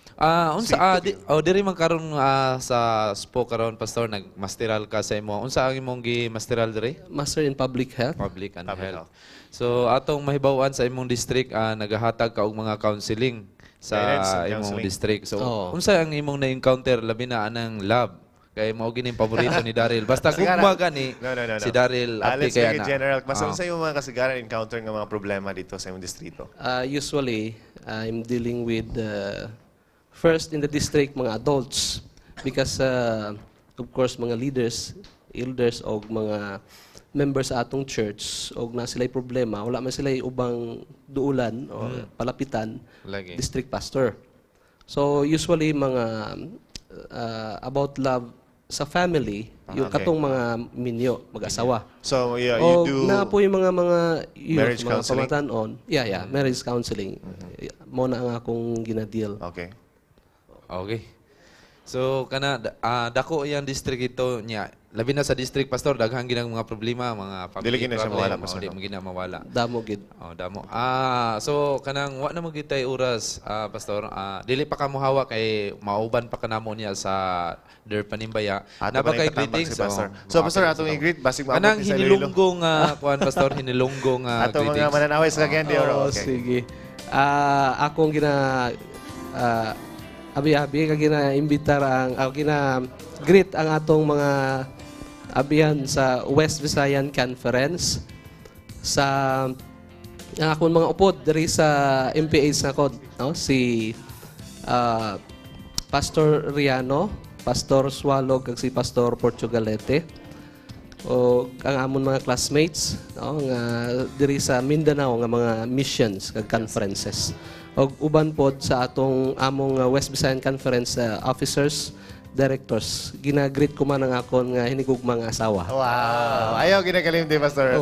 Diri man karon sa SPO karon pastor nagmasteral ka sa imo. Unsa ang imong gi-masteral diri? Master in Public Health. Public and Health. So atong mahibaw-an sa imong district nagahatag ka og mga counseling sa imong district. So unsa ang imong na-encounter labi na anang lab? Kay mao gini paborito ni Daryl. Basta gugma gani si Daryl apti kay ana. General, mas sa imong mga kasagaran encounter nga mga problema dito sa imong distrito? Usually, I'm dealing with first in the district mga adults because of course mga leaders, elders o mga members sa atong church og na sila'y problema, wala man sila'y ubang duulan o palapitan, district pastor. So usually mga about love sa family, yung katong mga minyo, mag-asawa. So you do na po yung mga marriage counseling? pamatanon. Yeah, marriage counseling. Mo na ang akong ginadeal. Okay. So dako yang district ito niya. Labi na sa district pastor daghang ginang mga problema, mga family Dili na siya mawala pastor. Di mo gina mawala. Damo gid. Damo. So kanang wa na mo gitay oras pastor. Dili pa ka mohawa kay mauban pa kanamo niya sa Der Panimbaya. Napakay greetings pastor. So pastor atong i-greet basig maabot kanang hinilunggong kuan pastor hinilunggong ato greetings. mga mananaway sa Cagayan de Oro. Okay. Sige. Akong abi-abi kag gina-imbitar gina-greet ang atong mga abihan sa West Visayan Conference sa ang akong mga upod diri sa MPH na kod, no? Si Pastor Riano, Pastor Swalog kag si Pastor Portugalete o ang amon mga classmates, no? Nga diri sa Mindanao nga mga missions kag conferences. Og uban pod sa atong among West Visayan Conference officers, directors, ginagreet ko man ang akon nga hinigugma nga asawa. Wow! Ayaw ginagalim din, Pastor.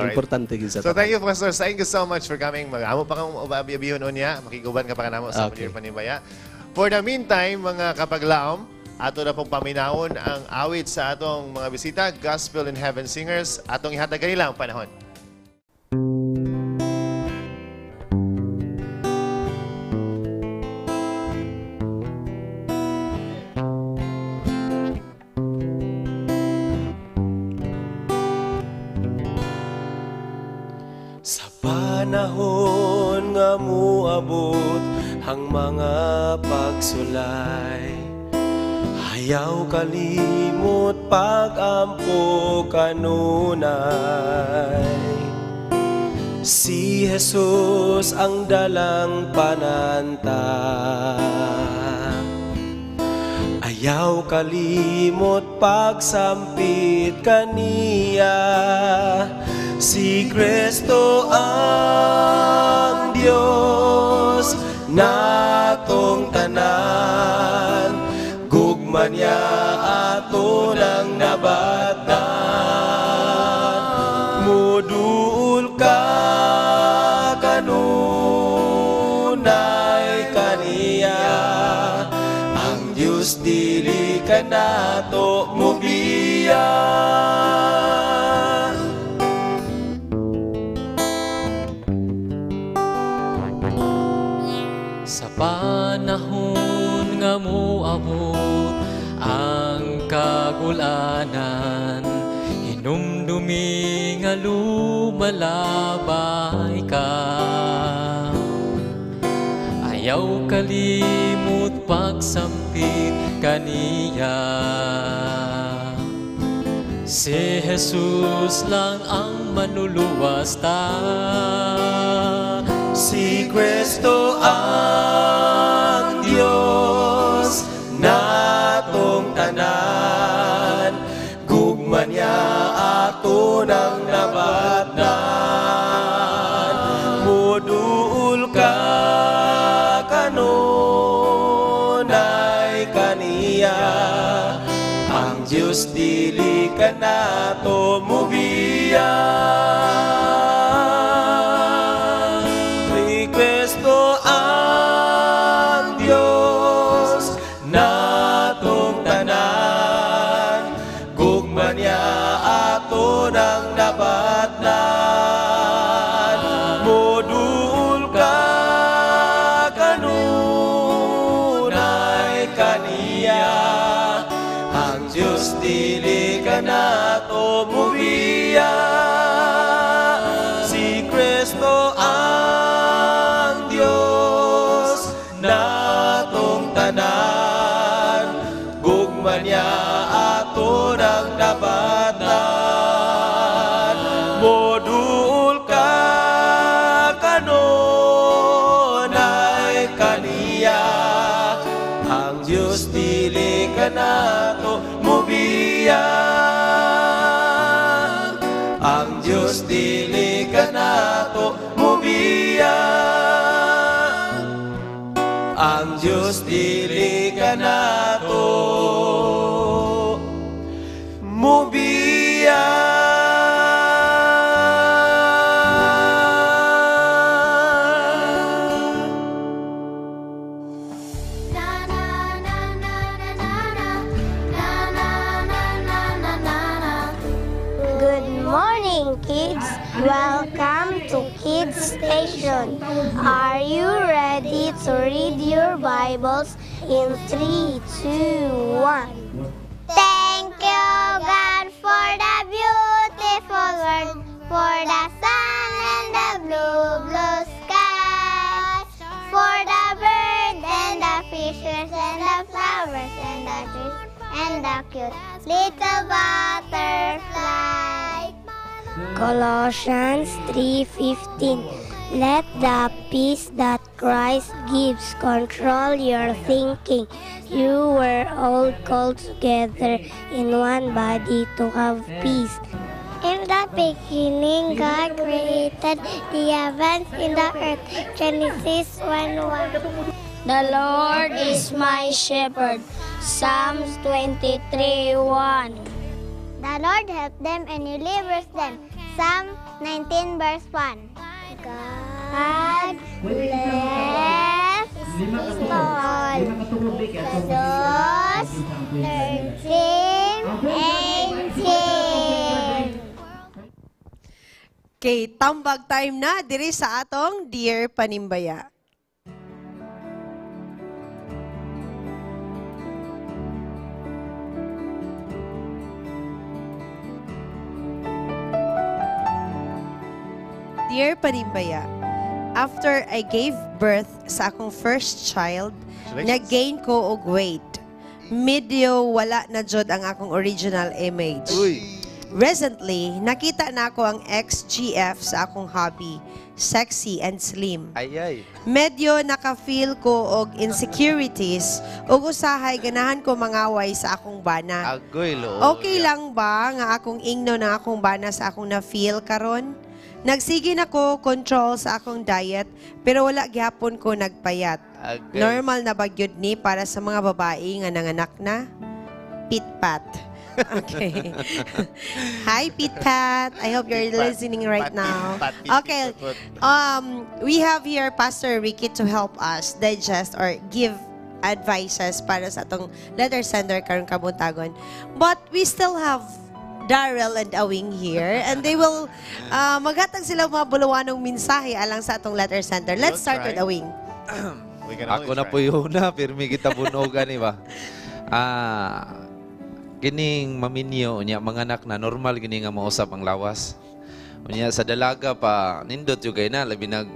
Importante gid sa. So thank you, Pastor. Thank you so much for coming. Mag-amo pa kang abiyabihon unya, makiguban ka pa kanamo sa Der Panimbaya. For the meantime, mga kapaglaom, ato na pong paminawon ang awit sa atong mga bisita, Gospel in Heaven Singers, atong ihatag kanila ang panahon. Panahon nga muabot ang mga pagsulay, ayaw kalimot pag-ampo kanunay. Si Jesus ang dalang pananta, ayaw kalimot pagsampit kaniya. Si Kristo ang Diyos natong tanan, gugma niya ato ng nabatnan. Mudul ka kanunay kaniya, ang Diyos dili ka nato mubiya. Panahon nga moabot ang kagulanan, hinumdumi nga lumalabay ka. Ayaw kalimot pagsampit kaniya. Si Jesus lang ang manuluwas ta. Si Kristo ang Diyos natong tanan, gugma niya ato ng nabatnan. Muduol ka kanunay kaniya, ang Diyos dili ka nato mubiya. kaniya. Ang Diyos dili ka na to mubiya. Si Kristo ang Diyos natong tanan. Gugma niya ato ng dabatan. Modul ka kanon ay kaniya. Ang Diyos dili ka na to mubiya. Ang Diyos dili ka na to mubiya. Ang Diyos dili ka na to mubiya. Good morning, kids. Welcome to Kids Station. Are you ready to read your Bibles in 3, 2, 1? Thank you, God, for the beautiful world, for the sun and the blue, blue sky, for the bird and the fishes and the flowers and the trees and the cute little butterfly. Colossians 3:15. Let the peace that Christ gives control your thinking. You were all called together in one body to have peace. In the beginning, God created the heavens and the earth. Genesis 1:1. The Lord is my shepherd. Psalms 23:1. The Lord helped them and delivers them. Psalm 19 verse 1. God bless all those nursing angels. Kay tambag time na diri sa atong Dear Panimbaya. Dear Panimbaya, after I gave birth sa akong first child, nag-gain ko og weight. Medyo wala na jud ang akong original image. Recently, nakita na ako ang XGF sa akong hobby, sexy and slim. Medyo naka-feel ko og insecurities ug usahay ganahan ko mangaway sa akong bana. Okay lang ba nga akong ingno na akong bana sa akong na-feel karon? Nagsige na ko control sa akong diet pero wala gihapon ko nagpayat. Normal na ba gyud ni para sa mga babae nga nanganak na? Pitpat. Okay. Hi Pitpat. I hope you're listening right now. Okay. We have here Pastor Ricky to help us digest or give advices para sa atong letter sender karong kabuntagon. But we still have Darrell and Awing here, and they will maghatag sila mga bulawanong mensahe alang sa atong letter center. Let's start with Awing. Ako na po yun na, pirmi kita bunogan, ba? Kining maminyo, niya mga anak na normal gini nga mausap ang lawas. Unya sa dalaga pa, nindot yung kayo na, labi nag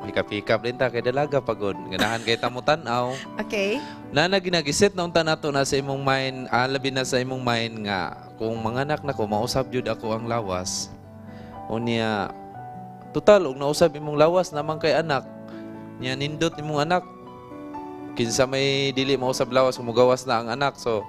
pikap-pikap din ta, kay dalaga pagod. Ganahan kay tamutanaw. Okay. Na ginagisit na unta nato na sa imong mind, labi na sa imong mind nga, kung mga anak na ko, mausap jud ako ang lawas. Unya, total, og nausap imong lawas naman kay anak. Niya nindot imong anak. Kinsa may dili mausap lawas, kumugawas na ang anak. So,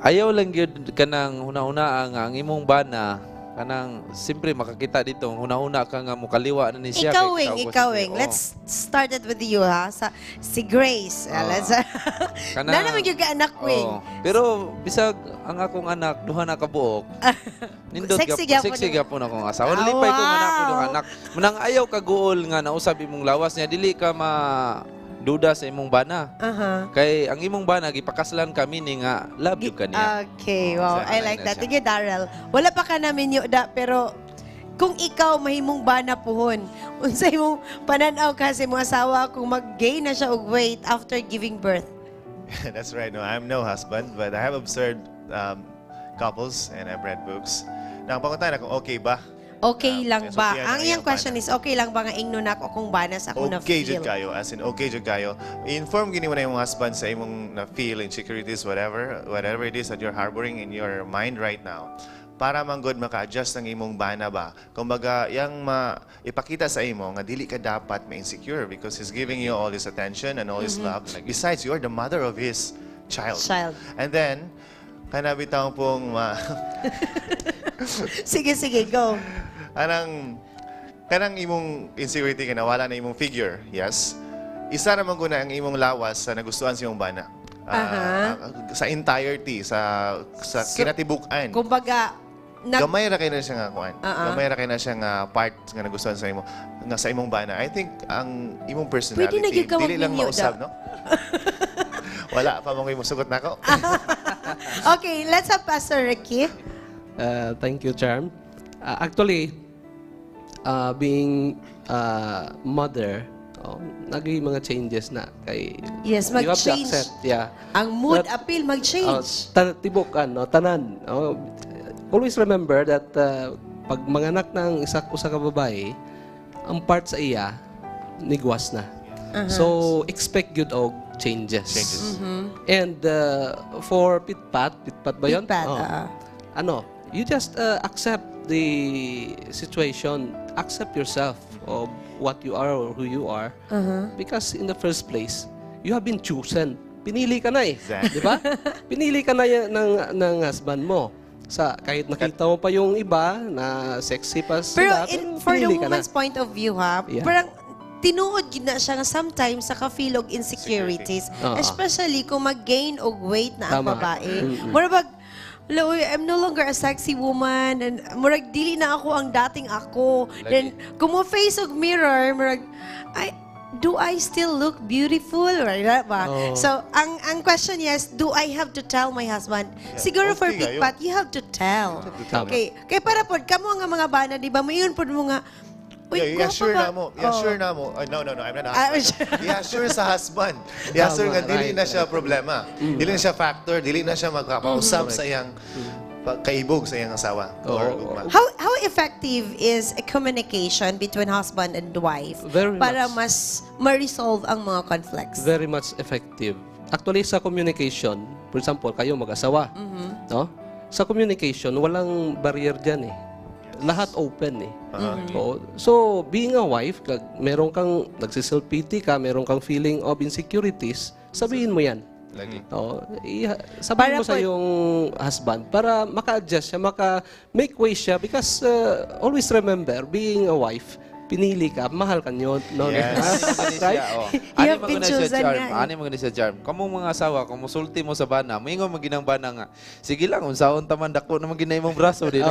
ayaw lang yun kanang huna-huna ang imong bana, kanang simpre makakita dito, huna-huna ka nga mukaliwa na ni siya. Ikawing. Let's start it with you, ha? Si Grace. Let's na naman yung anak, Wing. Pero, bisag ang akong anak, duha na kabuok. Nindot sexy gyapon akong asawa. Lipay ko nga ako ng anak. Manang ayaw kaguol nga nausap imong lawas niya, dili ka duda sa imong bana. Kay ang imong bana gipakaslan kami ni nga love you kaniya. Okay, wow. I like that. Sige, Darrell. Wala pa ka namin yun pero kung ikaw mahimong bana puhon, unsa imong pananaw ka sa imong asawa kung mag-gain na siya og weight after giving birth? That's right. No, I'm no husband, but I have observed couples and I've read books. Na ang pangutan kung okay ba? Okay lang yes, ba? okay, Ang iyang question is, okay lang ba nga ingnon ako kung banas ako na Okay feel? jud kayo, as in okay jud kayo. Inform gini mo na yung husband sa imong na feel insecurities, whatever it is that you're harboring in your mind right now. Para man good maka-adjust ang imong bana ba. Kumbaga, yang ipakita sa imo nga dili ka dapat ma-insecure because he's giving you all his attention and all his love. Besides, you are the mother of his child. And then, kanabitaw pong Sige, go. Kanang imong insecurity ka na wala na imong figure, yes? Isa naman ko na ang imong lawas sa nagustuhan sa imong bana. Sa entirety, sa kinatibukan. Kumbaga, gamay ra kay na siya nga kuan. Gamay ra kay na siya nga part nga nagustuhan sa imo nga sa imong bana. I think ang imong personality dili lang mausab, no? Wala pa mo imong sugot nako. Okay, let's have Pastor Ricky. Thank you, Charm. Actually, being mother, naging mga changes na kay Yes, you have to mag-change. accept, yeah. Ang mood appeal mag-change. Tibukan, no, tanan. Always remember that pag manganak ng usa ka babae, ang part sa iya nigwas na. So expect good og changes. And for pitpat ba yun? You just accept the situation, accept yourself of what you are or who you are. Because in the first place, you have been chosen. Pinili ka na eh. Di ba? Pinili ka na ng husband mo. Kahit nakita mo pa yung iba na sexy pa sila, pero for the woman's point of view, parang tinuod gid na siya nga sometimes sa ka-feel og insecurities, especially kung mag-gain og weight na ang babae. Murag I'm no longer a sexy woman and murag dili na ako ang dating ako. Then kung mo face og mirror, murag do I still look beautiful? Right ba? So, ang question is, do I have to tell my husband? Siguro for Pitpat, you have to tell. Okay. Kaya para po, kamo nga mga bana, di ba? Mayon po mo nga, i-assure na mo. I-assure na mo. No, I'm not husband. I-assure sa husband. I-assure nga, dili na siya problema. Dili na siya factor. Dili na siya magkapausap sa iyang kaibog sa iyang asawa. How effective is a communication between husband and wife para mas ma-resolve ang mga conflicts? Very much effective. Actually, sa communication, for example, kayo mag-asawa, no? Sa communication, walang barrier dyan eh. Lahat open eh. So, being a wife, meron kang nagsiself-pity ka, meron kang feeling of insecurities, sabihin mo yan. Sabihin mo sa yung husband para maka-adjust siya, maka-make way siya because always remember, being a wife, pinili ka, mahal ka nyo. No? Yes. Right? You have been chosen nga. Ano mo sa charm? Kamong mga asawa, kung musulti mo sa bana, maingon maginang bana nga, sige lang, unsaon taman dako na maginay imong braso. Di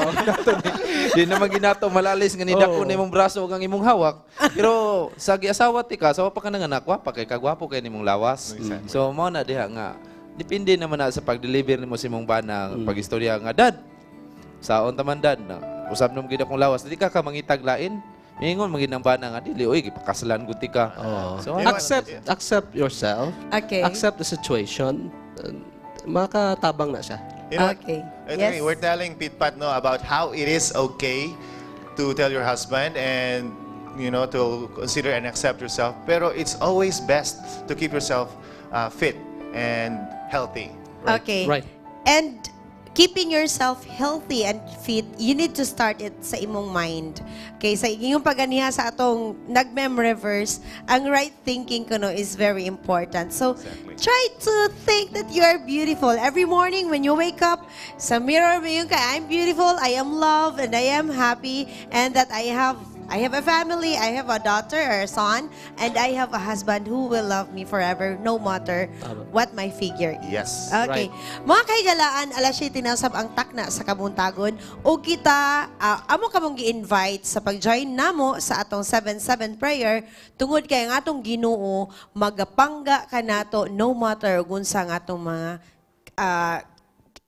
na maginato malalis nga ni dako na imong braso ang imong hawak. Pero sa asawa ti ka, asawa pa ka nanganak, pa kay kagwapo kay nimong lawas. So mo na diha nga, depende naman na sa pag-deliver nimo sa imong bana, pag-istorya nga, Dad, saon taman dad, usab nung gid akong lawas, di ka mangitag lain. Mingon maginang bana nga dili oy gipakasalan gud ka. So accept yourself. Okay. Accept the situation. Makatabang na siya. Okay. Yes. We're telling Pitpat about how it is okay to tell your husband and to consider and accept yourself. Pero it's always best to keep yourself fit and healthy. Right? Okay. Right. And keeping yourself healthy and fit, you need to start it sa imong mind. Okay, sa inyong paganiha sa atong nag-memory verse, ang right thinking kuno is very important. So, try to think that you are beautiful. Every morning when you wake up, sa mirror mo yung I'm beautiful, I am loved, and I am happy, and that I have a family, I have a daughter or a son, and I have a husband who will love me forever, no matter what my figure is. Yes. Okay. Mga kahigalaan, alas 7 na usab ang takna sa kabuntagon. O kita, amo kamong gi-invite sa pag-join namo sa atong 7-7 prayer, tungod kay ang atong Ginoo magapangga ka nato no matter unsa nga atong mga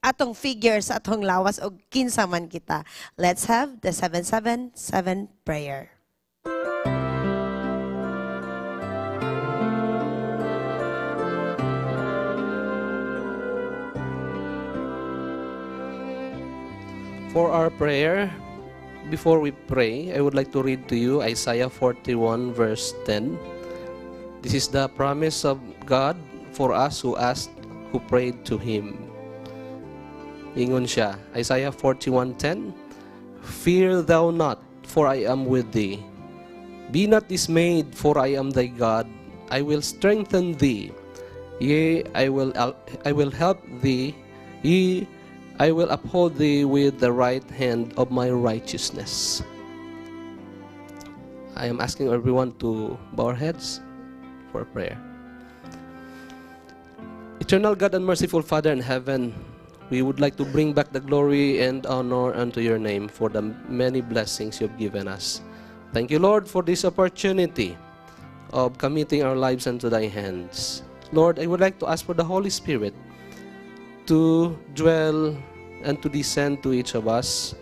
atong figures, atong lawas o kinsa man kita. Let's have the 7-7-7 prayer. For our prayer, before we pray, I would like to read to you Isaiah 41 verse 10. This is the promise of God for us who asked, who prayed to Him. Ingon siya, Isaiah 41:10, Fear thou not, for I am with thee. Be not dismayed, for I am thy God. I will strengthen thee. Yea, I will help thee. Yea, I will uphold thee with the right hand of my righteousness. I am asking everyone to bow our heads for prayer. Eternal God and merciful Father in heaven, we would like to bring back the glory and honor unto your name for the many blessings you have given us. Thank you, Lord, for this opportunity of committing our lives into thy hands. Lord, I would like to ask for the Holy Spirit to dwell and to descend to each of us.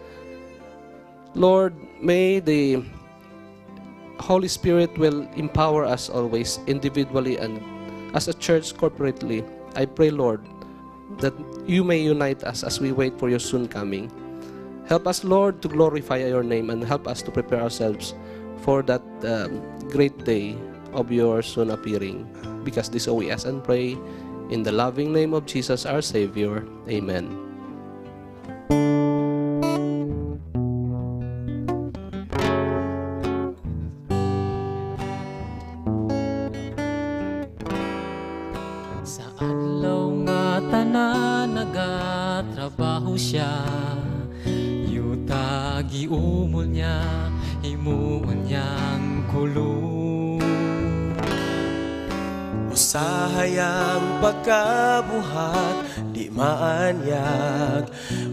Lord, may the Holy Spirit will empower us always, individually and as a church corporately. I pray, Lord, that you may unite us as we wait for your soon coming. Help us, Lord, to glorify your name and help us to prepare ourselves for that great day of your soon appearing. Because this all we ask and pray in the loving name of Jesus our Savior. Amen. Sa adlaw nga tanan nagatrabaho siya, yuta giumol niya, himuon niyang kulong. Usahay ang pagkabuhat, di maanyag.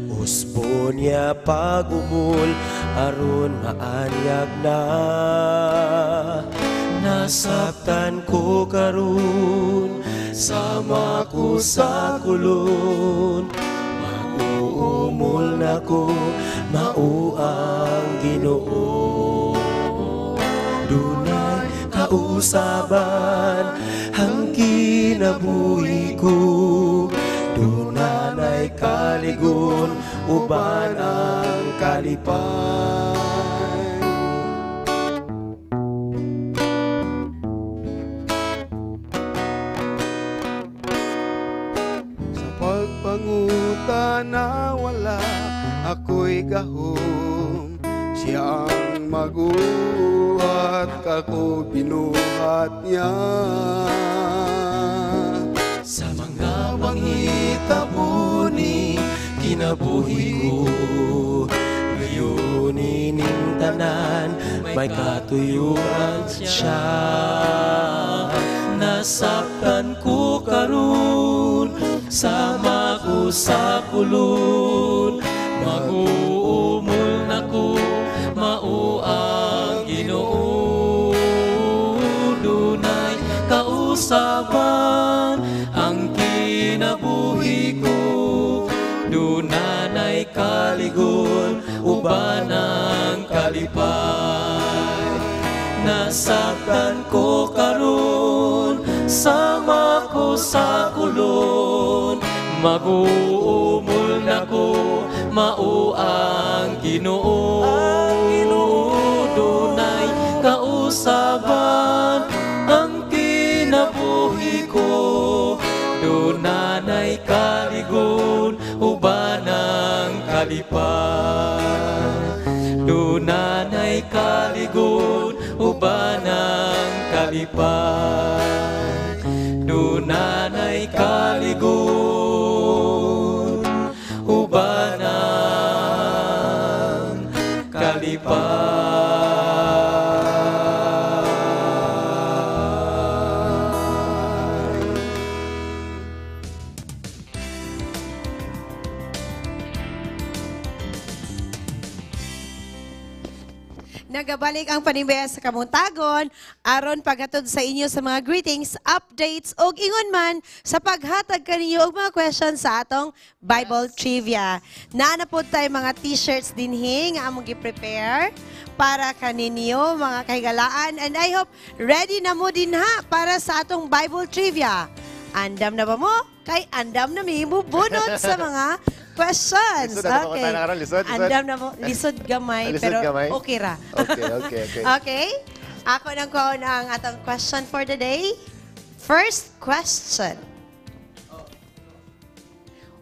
Usbon niya pagumul, aron maanyag na. Nasabtan ko karon, sama ko sa kulon. Mag-uumol na ko, mao ang Ginoo. Dunay kausaban ang kinabuhi ko, dunay kaligon uban ang kalipay. Sa pagpanguta na wala ako'y gahom, siya ang maguhat, kako binuhat niya. Sa mga panghitabo-ni kinabuhi ko, ngayon ining tanan may katuyuan siya. Nasaktan ko karon, sama ko sa kulon. Mag-uumol na ko, mao ang Ginoo. Dunay kausaban ang kinabuhi ko, dunay kaligon uban ang kalipay. Nasaktan ko karon, sama ko sa kulon. Mag-uumol na ko, mao ang Ginoo. Dunay kausaban ang kinabuhi ko, dunay kaligon uban ang kalipay. Dunay kaligon uban ang kalipay. Dunay kaligon uban ang kalipay. Nagabalik ang panimbayas sa Kamuntagon, aron paghatod sa inyo sa mga greetings, updates, o ingon man sa paghatag kaninyo og mga questions sa atong Bible Trivia. Naanapod tayo mga t-shirts dinhi nga among gi-prepare para kaninyo mga kahigalaan, and I hope ready na mo din ha para sa atong Bible Trivia. Andam na ba mo? Kay andam na mi mubunot sa mga questions. Lisod na pangutana karon, lisod. Andam na mo, lisod gamay, Lisod pero gamay? okay ra. Okay. Okay? Ako nang kuha ang atong question for the day. First question.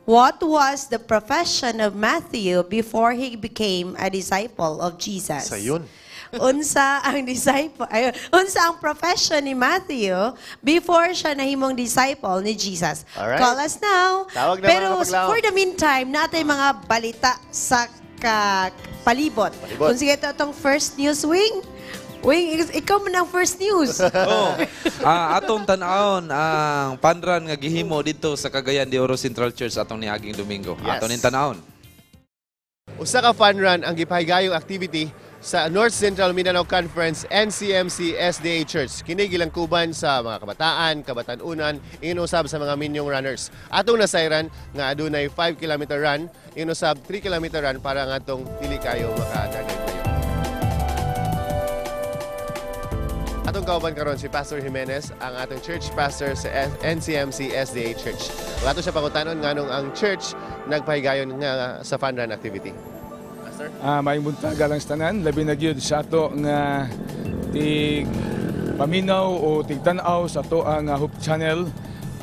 What was the profession of Matthew before he became a disciple of Jesus? Sayon. Unsa ang profession ni Matthew before siya nahimong disciple ni Jesus? Alright. Call us now. Tawag na Pero mga kapaglaom. for the meantime, natay mga balita sa palibot. Kung sige itong first news wing, ikaw mo ng first news. Atong tan-aon ang panran nga gihimo dito sa Cagayan de Oro Central Church atong niaging Domingo. Yes. Atong ning tan-aon. Usa ka fun run ang gipahigayong activity sa North Central Mindanao Conference NCMC SDA Church. Kini gilangkuban sa mga kabataan, kabatanunan, inusab sa mga minyong runners. Atong nasayran nga adunay 5 km run, inusab 3 km run para nga atong dili kayo makadagay kayo. Atong kauban karon si Pastor Jimenez, ang atong church pastor sa NCMC SDA Church. Ato siya pangutanon nganong ang church nagpahigayon nga sa fun run activity. Pastor? May buntaga lang sa tanan, labi na gyud sa ato nga tig paminaw o tigtanaw sa ato ang Hope Channel.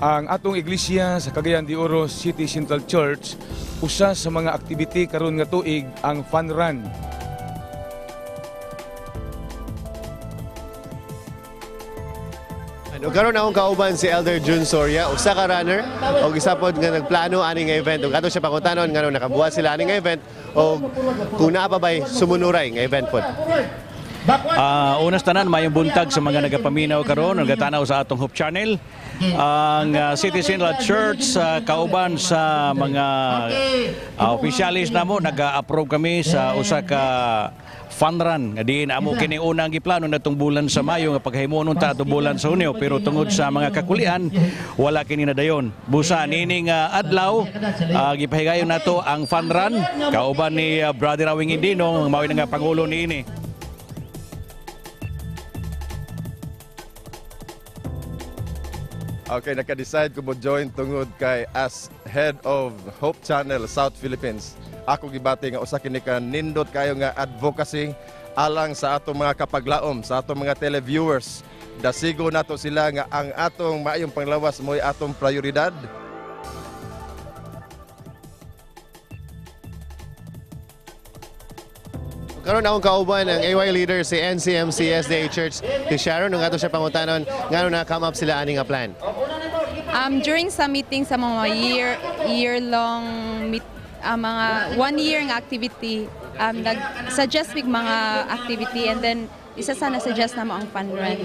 Ang atong iglesia sa Cagayan de Oro City Central Church, usa sa mga activity karon nga tuig ang fun run. Ug karon akong kauban si Elder Jun Soria, usa ka runner og isa pod nga nagplano ani nga event. Ug ato siya pangutanon ngano nakabuhat sila ani nga event o kung naa pa bay sumunuray nga event pod. Unas tanan mayong buntag sa mga nagapaminaw karon nagatanaw sa atong Hope Channel. Ang City Central Church kauban sa mga opisyalis namo naga-approve kami sa usa ka fun run nga diin amo kini unang giplano natong bulan sa Mayo nga paghimuon ta atong bulan sa Hunyo, pero tungod sa mga kakulian wala kini nadayon. Busa nining adlaw gipahigayon nato ang fun run kauban ni Brother Awing Indino mao nga pangulo niini. Okay, naka-decide ko mo join tungod kay as head of Hope Channel South Philippines. Ako gibati nga usa kini ka nindot kayo nga advocacy alang sa atong mga kapaglaom, sa atong mga televiewers. Dasigo nato sila nga ang atong maayong panglawas mo'y atong prioridad. Karon akong kauban ang AY leader si NCMC SDA Church, si Sharon, nung ato siya pangutanon ngano na come up sila ani nga plan. During sa meeting sa mga year-long mga 1 year nga activity, nag-suggest mig mga activity and then isa sa na-suggest na mo ang fun run.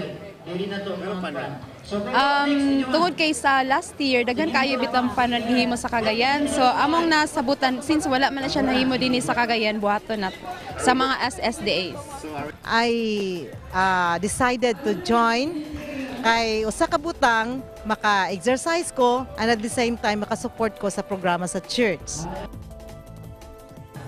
Tungod kay sa last year, daghan kayo bitang fun run gihimo sa Cagayan. So among nasabutan, since wala man na siya nahimo din sa Cagayan, buhaton na sa mga SSDAs. I decided to join kay usa ka butang maka-exercise ko and at the same time maka-support ko sa programa sa church.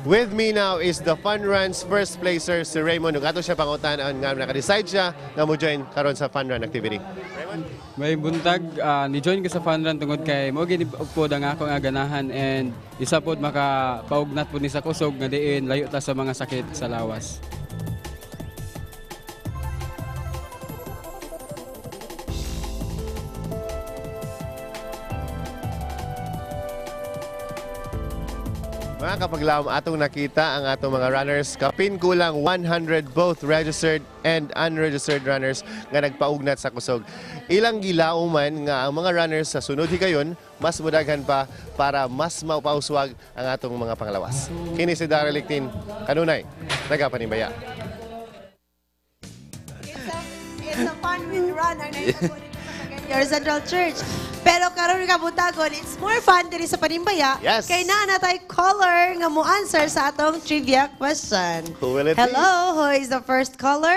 With me now is the Fun Run's first placer, si Raymond. Nung ato siya pangutanon nga naka-decide siya nga mo join karon sa Fun Run activity. Raymond? May buntag, ni-join ko sa Fun Run tungod kay mo ginipod ang ako nga ganahan and isa pod makapaugnat po ni sa kusog nga diin layo ta sa mga sakit sa lawas. Mga kapaglaom, atong nakita ang atong mga runners. Kapin kulang 100 both registered and unregistered runners nga nagpaugnat sa kusog. Ilang gilao man nga ang mga runners sa sunod higayon, mas mudaghan pa para mas maupauswag ang atong mga panglawas. Kini si Daryl Lictin, kanunay, taga-Panimbaya. It's a fun run ang Your Central Church. Pero karon nga butagon, it's more fun diri sa Panimbaya. Yes. Kay naa na tay caller nga mo answer sa atong trivia question. Who will it be? Hello, who is the first caller?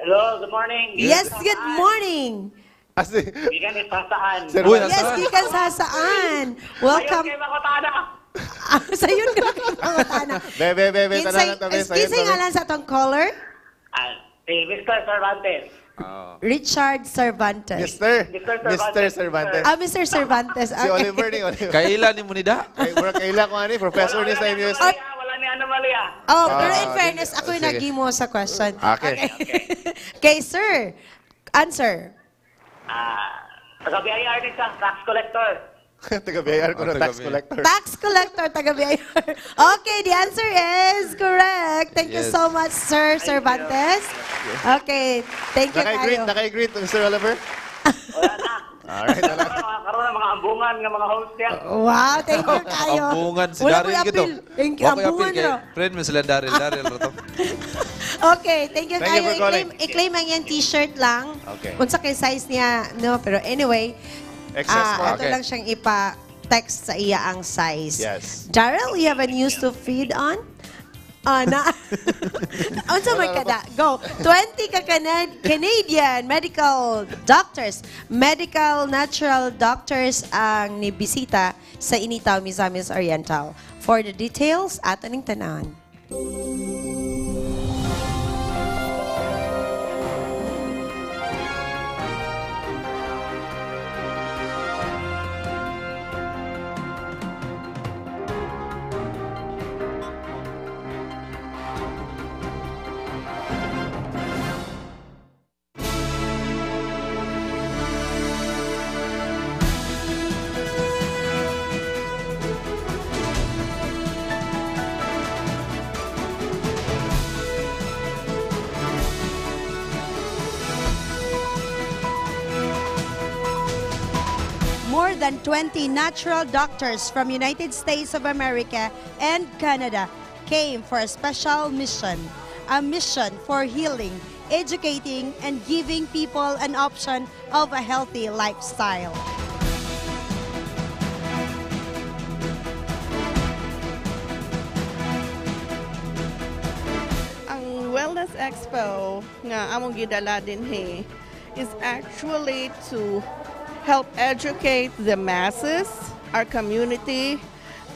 Hello, good morning. Yes, good morning. Gikan sa saan? Yes, gikan sa saan. Welcome. Ayaw kay Makotana. Sayon ka Makotana. Bebe, tanalan tabi. Excuse nga lang sa atong caller. Si Mr. Cervantes. Richard Cervantes. Mr. Cervantes. Mr. Cervantes. Si Oliver ni Oliver. Kaila ni Munida? Kaila ko ani, professor ni sa MUST. Wala ni Anomalia. Pero in fairness, ako yung nagimo sa question. Okay. Okay, sir. Answer. Taga-BIR din siya, tax collector. Taga-BIR ko na tax collector. Tax collector, taga-BIR. Okay, the answer is correct. Thank you Yes. so much, Sir Cervantes. Okay, thank you kayo. Naka-agree to Mr. Oliver? Wala na. Alright, Karoon ng mga ambungan ng mga host yan. Wow, thank you kayo. Ambungan si Wala Daryl ko'y gito. appeal. Thank you, Wa ko'y ambungan appeal kay ro. friend mo sila Daryl Roto. Okay, thank you Thank you kayo. for calling. I-claim ang yung t-shirt lang. Okay. Unsa kay size niya, no? Pero anyway, Excess mo. ito lang siyang ipa-text sa iya ang size. Yes. Daryl, you have a news to feed on? Unsa may kada? Go. 20 ka Canadian medical doctors, medical natural doctors ang nibisita sa Initaw, Misamis Oriental. For the details, ato ning tanan. More than 20 natural doctors from United States of America and Canada came for a special mission, a mission for healing, educating, and giving people an option of a healthy lifestyle. Ang Wellness Expo nga among gidala dinhi is actually to help educate the masses, our community,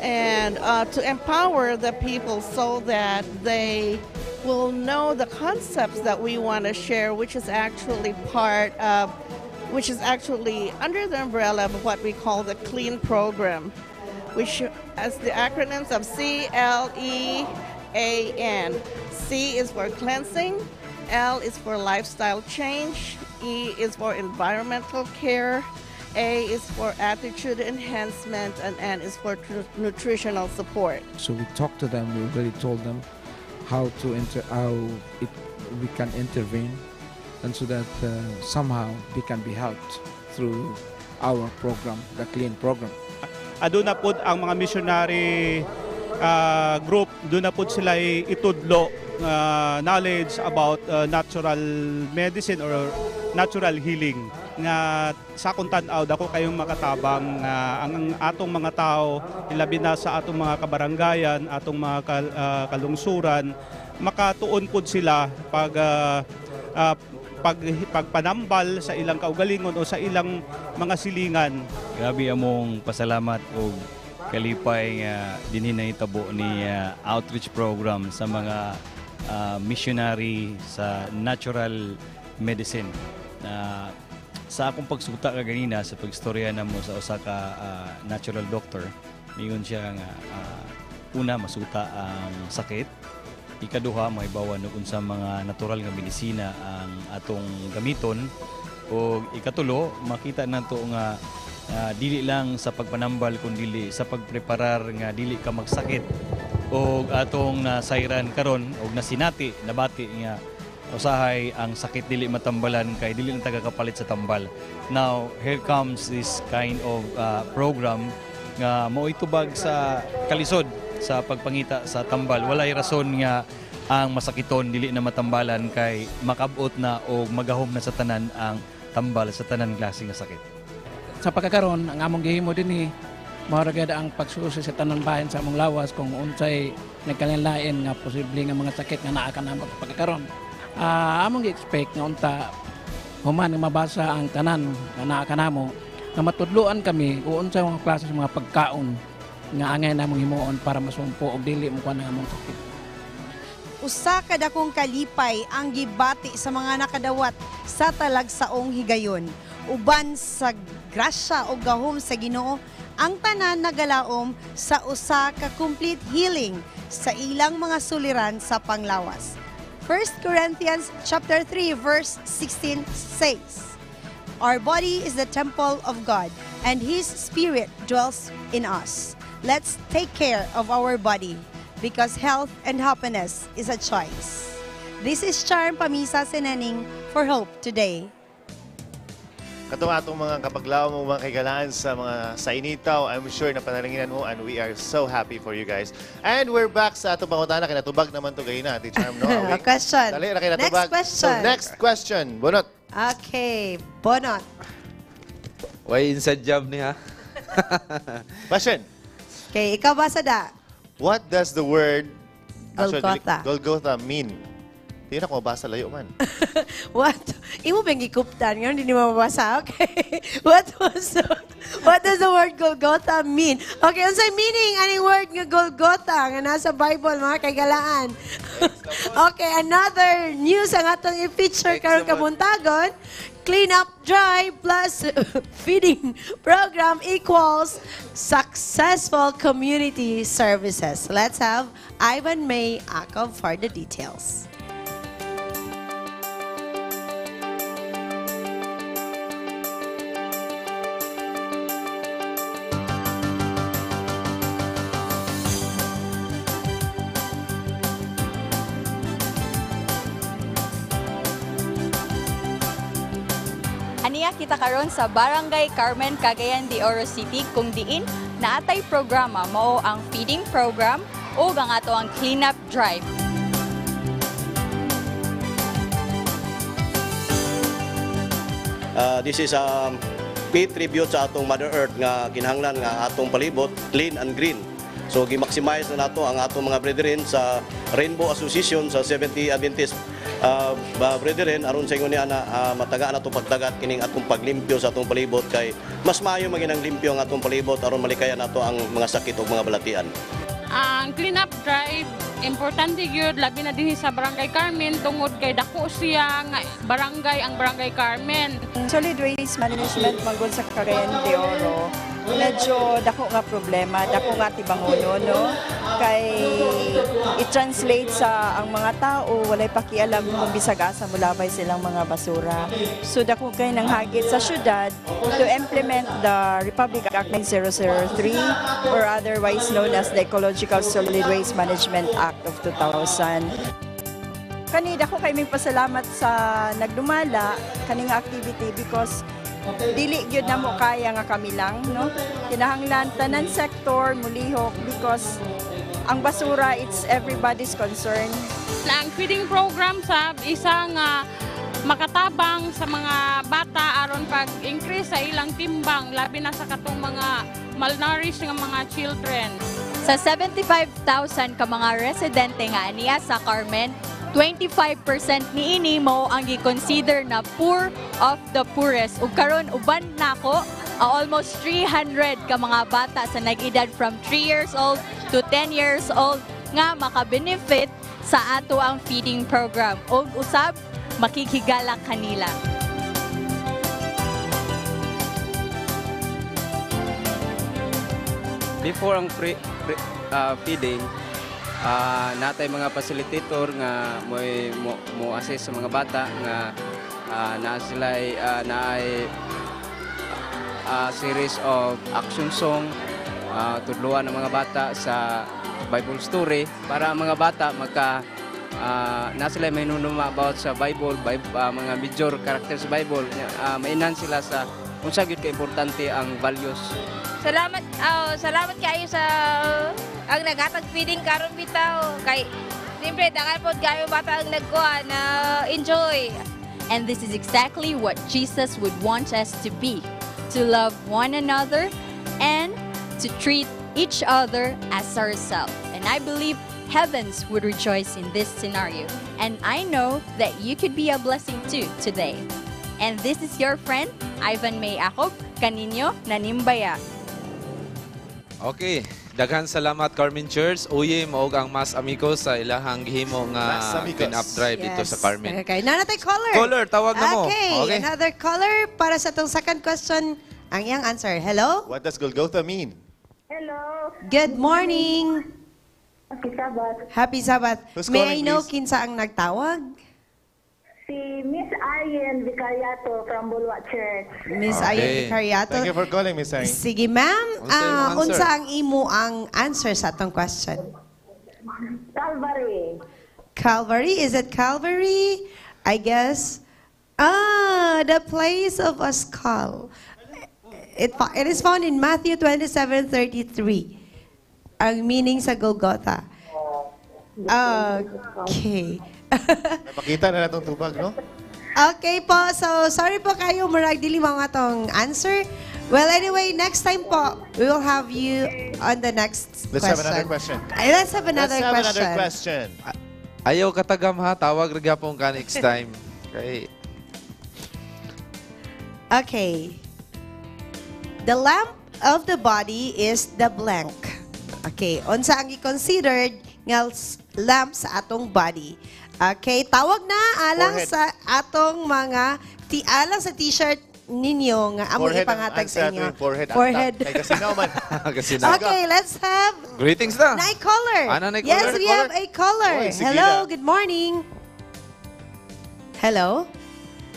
and to empower the people so that they will know the concepts that we want to share, which is actually under the umbrella of what we call the CLEAN program, which has the acronyms of CLEAN. C is for cleansing, L is for lifestyle change, E is for environmental care, A is for attitude enhancement, and N is for nutritional support. So we talked to them. We already told them how we can intervene, and so that somehow they can be helped through our program, the CLEAN program. Doon na po ang mga missionary group, doon na po sila itudlo knowledge about natural medicine or natural healing. Nga sa akong tanaw dako kayong makatabang ang atong mga tao ilabi na sa atong mga kabarangayan, atong mga kalungsuran, makatuon pud sila pagpanambal sa ilang kaugalingon o sa ilang mga silingan. Grabe among pasalamat o kalipay nga dinhi na itabo ni outreach program sa mga missionary sa natural medicine. Sa akong pagsuta ka ganina sa pagstorya namo sa usa ka natural doctor, miyon siya nga una masuta ang sakit, ikaduha maibawan og unsa mga natural nga medisina ang atong gamiton, o ikatulo makita nato nga dili lang sa pagpanambal kundi sa pagpreparar nga dili ka magsakit og atong nasayran karon og nasinati nabati nga usahay ang sakit dili matambalan kay dili lang tagakapalit sa tambal. Now here comes this kind of program nga mo'y tubag sa kalisod sa pagpangita sa tambal. Walay rason nga ang masakiton dili na matambalan kay makabot na o magahom na sa tanan ang tambal sa tanan klase nga sakit. Sa pagkakaroon, ang among gihimo dinhi maharagad ang pagsusi sa tanang bahin sa among lawas kung unsay nagkalain nga posible nga mga sakit nga naa kanamo sa pagkakaroon. Among gi-expect nga unta human nga mabasa ang tanan nga naa kanamo nga matudloan kami kung unsay mga klase sa mga pagkaon nga angay namong himuon para masumpo og dili mo kuan ang among sakit. usa ka dakong kalipay ang gibati sa mga nakadawat sa talagsaong higayon. Uban sa grasya o gahom sa Ginoo, ang tanan nagalaom sa usa ka complete healing sa ilang mga suliran sa panglawas. 1 Corinthians chapter 3 verse 16 says, "Our body is the temple of God, and His Spirit dwells in us. Let's take care of our body, because health and happiness is a choice." This is Charm Pamisa Senening for Hope Today. Katong atong mga kapaglaw mo, mga kaigalaan sa mga sa initaw, I'm sure na panalanginan mo, and we are so happy for you guys. And we're back sa atong pangutana, kinatubag naman to gayon na, Ate Charm, no? Question. Dali, na kinatubag. Next question. So, next question. Bunot. Okay, Bonot. Why inside job niya? Question. Okay, ikaw basa da. What does the word Golgotha. Golgotha mean? Hindi na ko mabasa, layo man. What? Imo bang gikuptan nga, hindi mo mabasa? Okay. What does the word Golgotha mean? Okay, ano sa meaning aning word nga Golgotha nga nasa Bible, mga kaigalaan? Okay, another news ang atong i-feature karong kabuntagon. Clean up dry plus feeding program equals successful community services. Let's have Ivan May Akov for the details. Aniya kita karon sa Barangay Carmen, Cagayan de Oro City, kung diin naatay programa mao ang feeding program o ang ato ang cleanup drive. This is a pay tribute sa atong Mother Earth nga kinahanglan nga atong palibot clean and green. So gi-maximize na nato ang atong mga brethren sa Rainbow Association sa 70 Adventist brethren aron sa ingon niya na matagaan atong pagdagat kining atong paglimpyo sa atong palibot kay mas maayo maginang limpyo ang atong palibot aron malikayan nato ang mga sakit o mga balatian. Ang cleanup drive importante gyud labi na dinhi sa Barangay Carmen tungod kay dako siya nga barangay ang Barangay Carmen. Solid waste management manggod sa Cagayan de Oro. Medyo dako nga problema, dako nga tibangono, no? Kay i-translate sa ang mga tao walay pakialam kung bisag asa mulabay silang mga basura. So dako kay nang hagit sa syudad to implement the Republic Act 9003 or otherwise known as the Ecological Solid Waste Management Act of 2000. Kani dako kay may pasalamat sa nagdumala kaning activity because dili gyud na mo kaya nga kami lang, no? Kinahanglan tanan sektor mulihok because ang basura it's everybody's concern. Ang feeding program sa isang makatabang sa mga bata aron pag-increase sa ilang timbang labi na sa katong mga malnourished nga mga children. Sa 75,000 ka mga residente nga aniya sa Carmen, 25% niini mo ang gi-consider na poor of the poorest. Ug karon uban nako almost 300 ka mga bata sa nag-edad from 3 years old to 10 years old nga maka-benefit sa ato ang feeding program. Ug usab makikigala kanila. Before ang feeding, natay mga facilitator nga mo assist sa mga bata nga na sila naay series of action song tudluan ng mga bata sa Bible story para ang mga bata na sila may nunuma about sa Bible, mga major characters sa Bible, mainan sila sa unsa gyud ka importante ang values. Salamat kayo sa ang nagatag feeding karon bitaw kay siyempre dagan pod kayo bata ang nagkuha na enjoy. And this is exactly what Jesus would want us to be, to love one another and to treat each other as ourselves. And I believe heavens would rejoice in this scenario. And I know that you could be a blessing too today. And this is your friend, Ivan May Akop, kaninyo nanimbaya. Okay, Daghan salamat Carmen Church. Uyi mo ang mas amigos sa ilahang gihimo Mas nga amigos. pin-up drive dito sa Carmen. Okay, nanatay caller. Caller, tawag na mo. Okay, another caller para sa itong second question. Ang iyang answer. Hello? What does Golgotha mean? Hello. Good morning. Happy Sabbath. Happy Sabbath. Who's May I calling, know please? kinsa ang nagtawag? Si Miss Arjen Vicariato from Bulwa Church. Miss Ayan Vicariato. Thank you for calling, Miss Ayn. Sige, ma'am. Unsa imong answer? Unsa ang imo ang answer sa atong question? Calvary. Calvary? Is it Calvary? I guess. The place of a skull. It is found in Matthew 27:33. Ang meaning sa Golgotha. Okay. Napakita na natong tubag, no? Okay po. So, sorry po kayo. Murag dili mo nga tong answer. Well, anyway, next time po, we will have you on the next Let's question. have another question. Let's have another Let's have question. another question. Ayaw katagam ha, tawag rin gyapon ka next time. Okay. Okay. The lamp of the body is the blank. Okay. Unsa ang i-considered nga lamp sa atong body? Okay. Tawag na alang Forehead. sa atong mga alang sa t-shirt ninyo nga amo Forehead ang ipangatag answer sa inyo. ato, forehead. Forehead. Kay kasinaw man. Kasinaw. Okay, let's have Greetings na. na caller. Ana, na Yes, caller? we have a caller. Oy, sige Hello, na. good morning. Hello?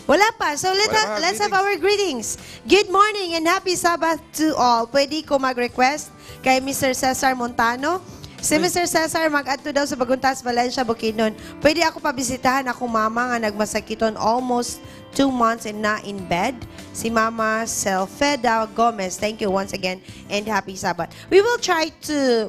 Wala pa. So Wala pa, let's have our greetings. Good morning and happy Sabbath to all. Pwede ko mag-request kay Mr. Cesar Montano. Si Mr. Cesar mag-adto daw sa Baguntas, Valencia, Bukidnon. Pwede ako pabisitahan akong mama nga nagmasakiton almost 2 months and na in bed. Si Mama Selfeda Gomez. Thank you once again and happy Sabbath. We will try to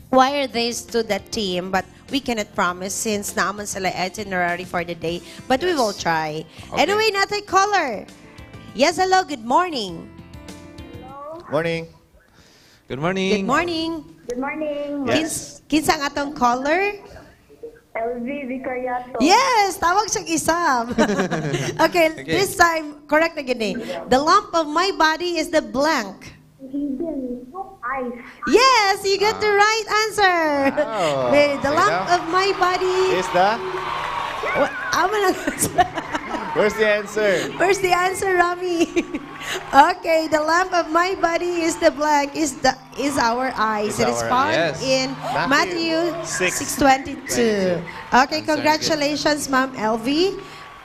wire this to the team, but we cannot promise since naaman sila itinerary for the day. But we will try. Okay. Anyway, natay caller. Yes, hello. Good morning. Morning. Good morning. Good morning. Good morning. Yes. Kinsa ang atong caller? LV Vicariato. Yes, tawag siyang isam. Okay, this time, correct na gini. The lump of my body is the blank. Ice. Yes, you got the right answer. Wow. The lump of my body Is the? Where's the answer? Where's the answer, Rami? Okay, the lamp of my body is the blank, is our eyes. It is found in Matthew 6:22. Okay, congratulations, Ma'am LV.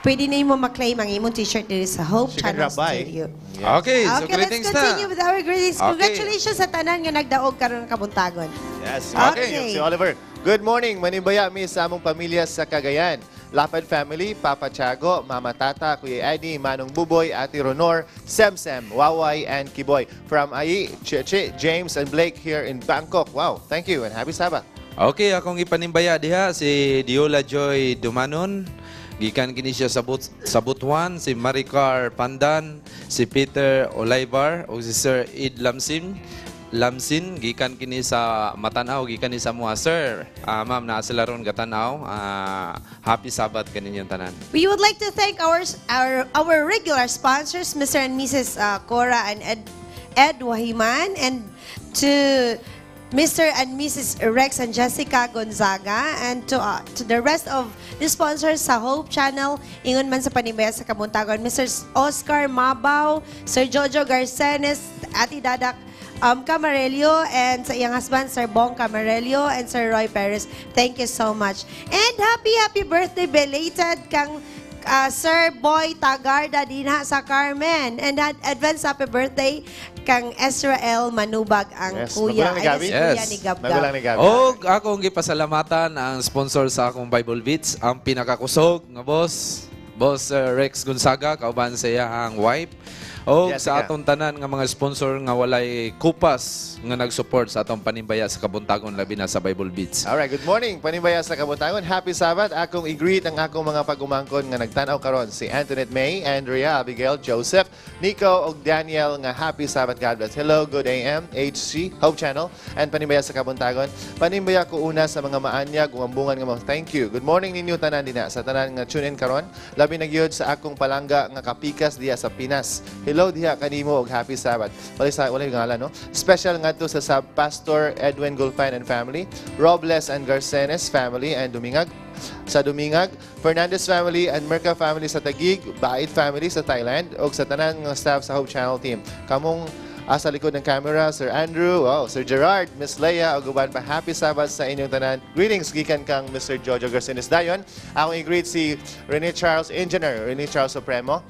Pwede na mo maklaim ang imong t-shirt dito sa Hope She can Channel drop by. Studio. Okay, so Okay, let's greetings continue na. with our greetings. Okay. Congratulations sa tanan nga nagdaog karon kabuntagon. Yes. Okay. Si Oliver. Good morning. Manimbaya mi sa among pamilya sa Cagayan. Lapad family, Papa Tiago, Mama Tata, Kuya Eddie, Manong Buboy, Ate Ronor, Sem, Waway, and Kiboy. From Ai, Cheche, James, and Blake here in Bangkok. Wow, thank you and happy Sabbath. Okay, akong ipanimbaya diha si Diola Joy Dumanon. Gikan kini siya sa Butuan, si Maricar Pandan, si Peter Olaibar, o si Sir Id Lamsin, gikan kini sa Matanaw, gikan ni sa mua. Sir, ma'am, naa sila ron Gatanaw. Happy Sabbath kaninyong tanan. We would like to thank our regular sponsors, Mr. and Mrs. Cora and Ed Wahiman, and to Mr. and Mrs. Rex and Jessica Gonzaga, and to the rest of the sponsors sa Hope Channel, ingon man sa Panimbayas sa Kabuntagon, Mr. Oscar Mabaw, Sir Jojo Garcenes, Ati Dadak Camarello, and sa iyang husband, Sir Bong Camarello, and Sir Roy Perez. Thank you so much. And happy birthday belated kang Sir Boy Tagarda dinha sa Carmen. And advance happy birthday kang Ezrael Manubag ang kuya. Magulang ni Gabi? Kuya ni Gab. Magulang ni Gabi. O akong gipasalamatan ang sponsor sa akong Bible Beats, ang pinakakusog nga boss Rex Gonzaga, kauban sa iya ang wife. O sa Jessica. atong tanan nga mga sponsor nga walay kupas nga nag-support sa atong panimbaya sa Kabuntagon, labi na sa Bible Beats. Alright, good morning. Panimbayas sa Kabuntagon. Happy Sabbath. Akong i-greet ang akong mga pagumangkon nga nagtanaw karon si Antoinette May, Andrea, Abigail, Joseph, Nico, ug Daniel nga happy Sabbath. God bless. Hello, good AM, HC, Hope Channel, and Panimbayas sa Kabuntagon. Panimbaya ko una sa mga maanyag, umambungan nga mga thank you. Good morning ninyo tanan dinha sa tanan nga tune in karon. Labi na gyud sa akong palangga nga kapikas diya sa Pinas. Hello diha kanimo og happy Sabbath. Wala ngalan no. Special ngadto sa Sub Pastor Edwin Gulfan and family, Robles and Garcenes family and Dumingag sa Dumingag, Fernandez family and Merca family sa Taguig, Bait family sa Thailand ug sa tanan nga staff sa Hope Channel team. Kamong sa likod ng camera, Sir Andrew, Sir Gerard, Miss Leia, o guban pa, happy Sabbath sa inyong tanan. Greetings, gikan kang Mr. Jojo Garcinis Dayon. Ako i-greet si Rene Charles Supremo,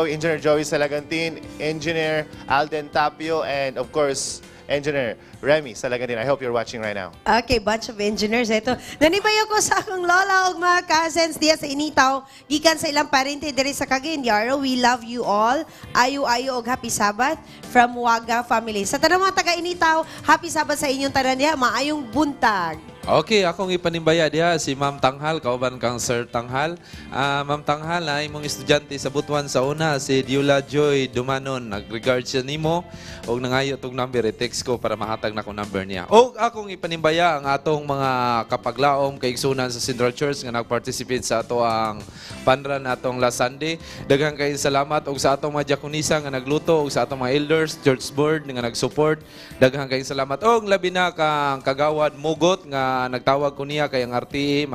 Engineer Joey Salagantin, Engineer Alden Tapio, and of course, Engineer Remy Salagantin. I hope you're watching right now. Okay, bunch of engineers. Ito. Nanibayo ko sa akong lola o mga cousins diya sa Initaw. Gikan sa ilang parente diri sa Cagayan de Oro. We love you all. Ayo-ayo og happy Sabbath from Waga family. Sa tanang mga taga Initaw, happy Sabbath sa inyong tanan diha. Maayong buntag. Okay, akong ipanimbaya diha si Ma'am Tanghal, kauban kang Sir Tanghal. Ma'am Tanghal, imong estudyante sa Butuan sa una, si Diula Joy Dumanon. Nag-regard siya nimo og nangayo tong number, i-text ko para mahatag na ko number niya. Og akong ipanimbaya ang atong mga kapaglaom kaigsunan sa Central Church nga nag-participate sa ato ang panran atong last Sunday. Daghang kay salamat og sa atong mga diakonisa nga nagluto og sa atong mga elders, church board nga nag-support. Daghang kay salamat og labi na kang kagawad Mugot nga nagtawag ko niya kay ang RTE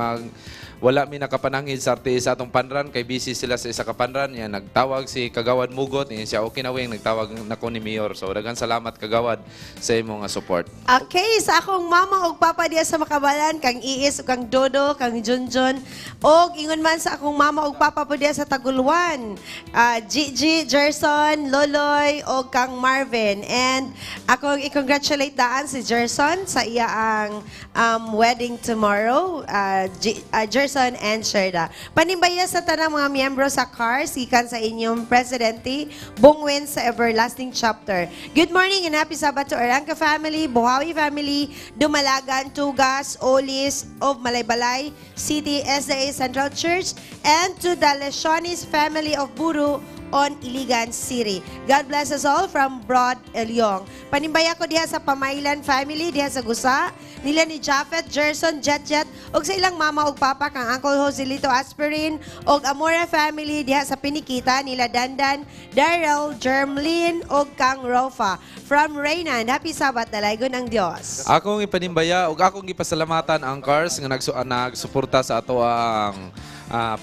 wala mi nakapanangin sa RTE sa atong panran kay busy sila sa isa ka panran niya nagtawag si Kagawad Mugot niya siya okay na wing nagtawag nako ni Mayor so daghang salamat Kagawad sa imong support. Okay, sa akong mama ug papa diya sa Makabalan kang Iis ug kang Dodo kang Junjun og ingon man sa akong mama ug papa po diya sa Taguluan, Gigi, Gerson, Loloy og kang Marvin, and akong i-congratulate daan si Gerson sa iya ang wedding tomorrow, Gerson and Sherda. Panimbaya sa tanang mga miyembro sa CARS, ikan sa inyong Presidente, Bongwen sa Everlasting Chapter. Good morning and happy Sabbath to Arangka family, Buhawi family, Dumalagan, Tugas, Olis of Malaybalay City, SDA Central Church, and to the Lesionis family of Buru on Iligan City. God bless us all from Broad Elyong. Panimbaya ko diha sa Pamaylan family, diha sa Gusa, nila ni Japheth, Gerson, Jet, og sa ilang mama og papa kang Uncle Joselito Aspirin, og Amora family diha sa Pinikita, nila Dandan, Daryl, Germlin, og kang Rofa. From Reynan, happy Sabbath, dalaygon ang Dios. Akong ipanimbaya og akong ipasalamatan ang CARS nga nagsuporta sa ato ang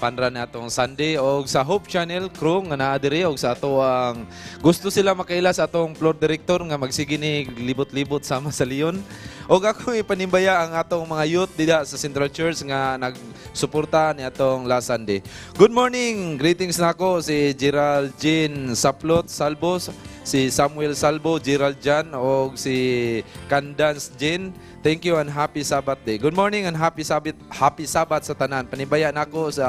panran atong Sunday og sa Hope Channel crew nga naa diri og sa ato ang gusto sila makaila sa atong floor director nga magsige ni libot-libot sama sa Leon. Og ako ipanimbaya ang atong mga youth dida sa Central Church nga nagsuporta ni atong last Sunday. Good morning, greetings nako si Gerald Jean Saplot Salbos, si Samuel Salbo, Gerald Jan og si Candance Jean. Thank you and happy Sabbath day. Good morning and happy Sabbath sa tanan. Panibaya nako sa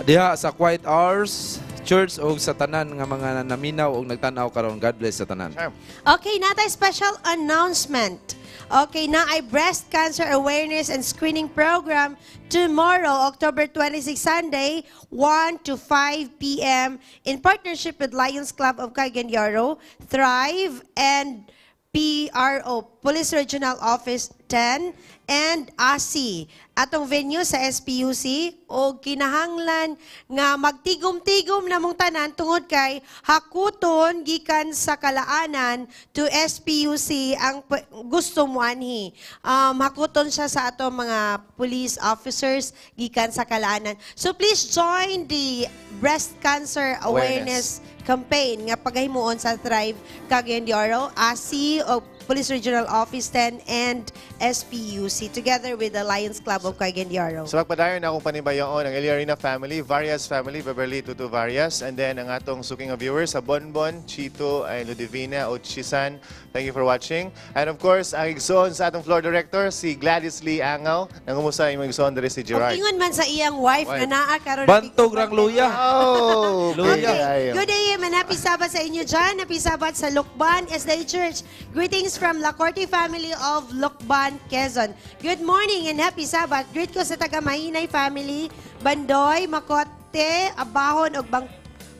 diha sa Quiet Hours Church o sa tanan nga mga naminaw o nagtanaw karon. God bless sa tanan. Okay, natay special announcement. Okay, na ay breast cancer awareness and screening program tomorrow, October 26, Sunday, 1 to 5 p.m. in partnership with Lions Club of Cagayan de Oro, Thrive, and PRO, Police Regional Office 10, and ASI. Atong venue sa SPUC o kinahanglan nga magtigom-tigom na mong tanan tungod kay hakuton gikan sa kalaanan to SPUC ang gusto mo anhi. Hakuton siya sa atong mga police officers gikan sa kalaanan. So please join the breast cancer awareness campaign nga paghimuon sa Thrive Cagayan de Oro, ASI o Police Regional Office 10 and SPUC together with the Lions Club of Cagayan de Oro. So magpadayon na akong panibayoon ang Eliarina family, Varias family, Beverly Tutu Varias, and then ang atong suking viewers sa Bonbon, Chito, and Ludivina, Ochisan. Thank you for watching. And of course, ang igsoon sa atong floor director, si Gladys Lee Angaw. Nangumusta yung igsoon diri si Gerard. Kung ingon man sa iyang wife na naa karon Bantog rang luya. Oh, luya. Good day and happy Sabbath sa inyo dyan. Happy Sabbath sa Lukban SDA Church. Greetings from La Corte family of Lukban, Quezon. Good morning and happy Sabbath. Greet ko sa taga Mahinay family, Bandoy, Makote, Abahon, ug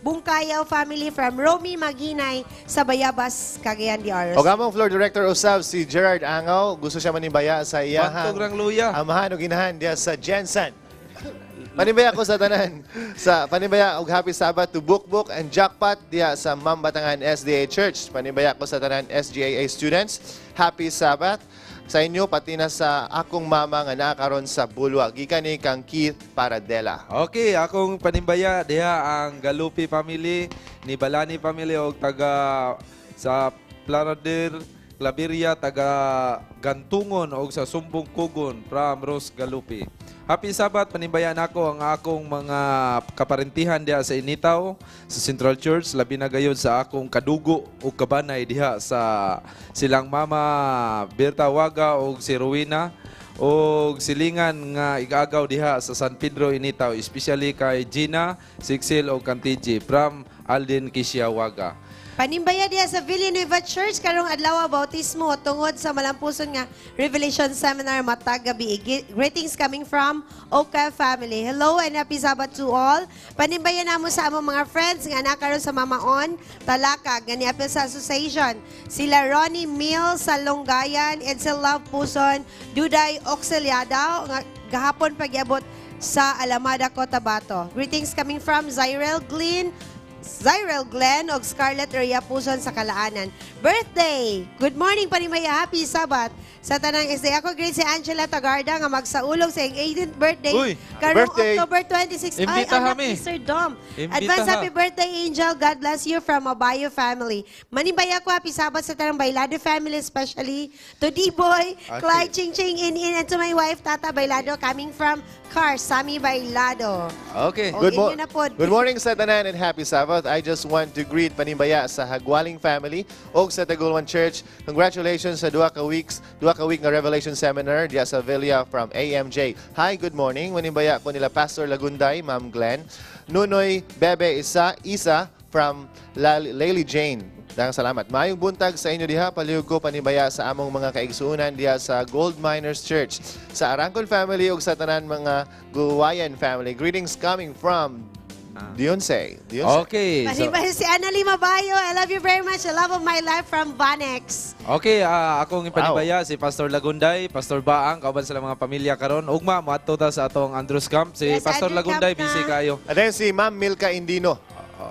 Bungkayaw family from Romy Maginay sa Bayabas, Cagayan de Oro. O gamong floor director usab si Gerard Angaw. Gusto siya manibaya sa iyahang Bantog rang luya. amahan o ginahan diya sa Jensen. Panibaya ko sa tanan. Sa panibaya og happy Sabbath to Book and Jackpot diya sa Mambatangan SDA Church. Panibaya ko sa tanan SGAA students. Happy Sabbath sa inyo pati na sa akong mama nga nakaron sa Bulwa gikan ni kang Keith Paradela. Okay, akong panimbaya diha ang Galupi family, ni Balani family og taga sa Planadir, Claveria, taga Gantungon og sa Sumbong Kugon from Rose Galupi. Happy Sabbath, panimbayan ako ang akong mga kaparentihan diha sa Initaw, sa Central Church, labi na gayud sa akong kadugo o kabanay diha sa silang mama Berta Waga o si Rowena o silingan nga igagaw diha sa San Pedro Initaw, especially kay Gina, Sixil o Kantiji from Alden Kisia Waga. Panimbaya diya sa Villanueva Church karong adlaw bautismo tungod sa malampuson nga Revelation Seminar matag gabi. Greetings coming from Oka family. Hello and happy Sabbath to all. Panimbaya namo sa among mga friends nga ana karon sa Mamaon, Talakag, nga niapil sa association. Sila Ronnie Mills sa Longgayan and sa Love Puson, Duday Oxeliada nga gahapon pagyabot sa Alamada, Cotabato. Greetings coming from Zyrel Glenn og Scarlett Rhea Puson sa Kalaanan. Birthday! Good morning, Panimaya. Happy Sabbath. Sa tanang SDA ako, grade si Angela Tagarda nga magsaulog sa 18th birthday. Uy, karong birthday. October 26. Imbita Ay, anak kami. ni Sir Dom. Imbita Advance ha. happy birthday, Angel. God bless you from Abayo family. Manibaya ko, happy Sabbath sa tanang Bailado family, especially to D-Boy, Okay. Clyde Ching In, and to my wife, Tata Bailado, coming from Car, Sammy Bailado. Okay. O, inyo na po. Good morning sa tanan and happy Sabbath. I just want to greet Panimbaya sa Hagwaling family og sa Tagulwan Church. Congratulations sa duha ka week nga Revelation Seminar diya sa Villa from AMJ. Hi, good morning. Panimbaya ko nila Pastor Lagunday, Ma'am Glenn. Nunoy Bebe Isa from Lily Jane. Daghang salamat. Maayong buntag sa inyo diha. Palihog ko panibaya sa among mga kaigsuonan diha sa Gold Miners Church. Sa Arangkon family ug sa tanan mga Guwayan family. Greetings coming from Dionce. Okay. Panibaya si Annalie Mabayo. I love you very much. The love of my life from Vanex. Okay, akong ipanibaya si Pastor Lagunday, Pastor Baang, kauban sa mga pamilya karon. Ugma moadto ta sa atong Andrews Camp. Si Yes, Pastor Andrew Lagunday Camp na. busy kayo. And then si Ma'am Milka Indino.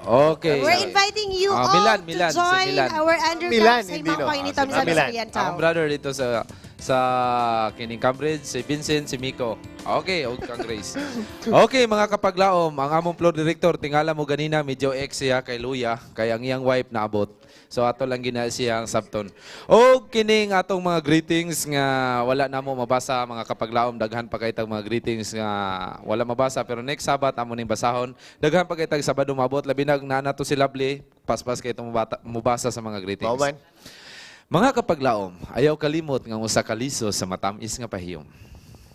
Okay. We're inviting you all Milan, to si join Milan. our Andrew Milan, Camp sa hindi, ibang no? kainita Ah, si sa Milan. Salian Ang brother dito sa kining Cambridge, si Vincent, si Miko. Okay, og kang Grace. Okay, mga kapaglaom, ang among floor director tingala mo ganina medyo ex siya kay Luya, kay ang iyang wife naabot. So ato lang gina siya ang sabton. Og kining atong mga greetings nga wala na mo mabasa mga kapaglaom, daghan pa kay tag mga greetings nga wala mabasa pero next Sabat amo ning basahon. Daghan pa kay tag Sabado maabot labi na nato si Lovely, paspas kay itong mubasa sa mga greetings. Mao man. Mga kapaglaom, ayaw kalimot nga usa ka liso sa matamis nga pahiyom.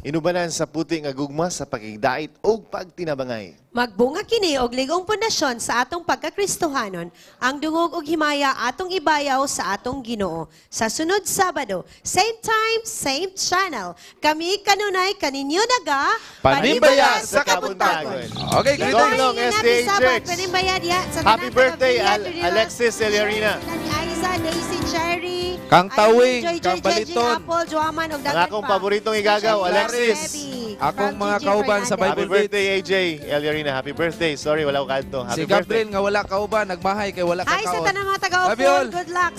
Inubanan sa puti nga gugma sa pagigdait o pagtinabangay. Magbunga kini og ligong pundasyon sa atong pagkakristohanon, ang dungog ug himaya atong ibayaw sa atong Ginoo. Sa sunod Sabado, same time, same channel. Kami kanunay kaninyo naga Panimbaya sa Kabuntagon. Okay, Good morning, SDA Church. Panimbaya diya sa Happy tanan birthday, taga Villa Tudilo. Alexis Eliarina. Ni Aiza, Daisy, Cherry, Kang Tawing, Joy, Kang Baliton. Apple, Joaman, og Ang dagan akong pa. paboritong igagaw, Alexis. Akong mga kauban sa Happy Bible Beats. birthday, AJ. Eliarina, happy birthday. Sorry, wala ko kanto. Si Happy birthday. Gabriel nga wala kauban, nagmahay kay wala Hi sa kakaon. tanan mga Love you all. taga-Opol. Good luck.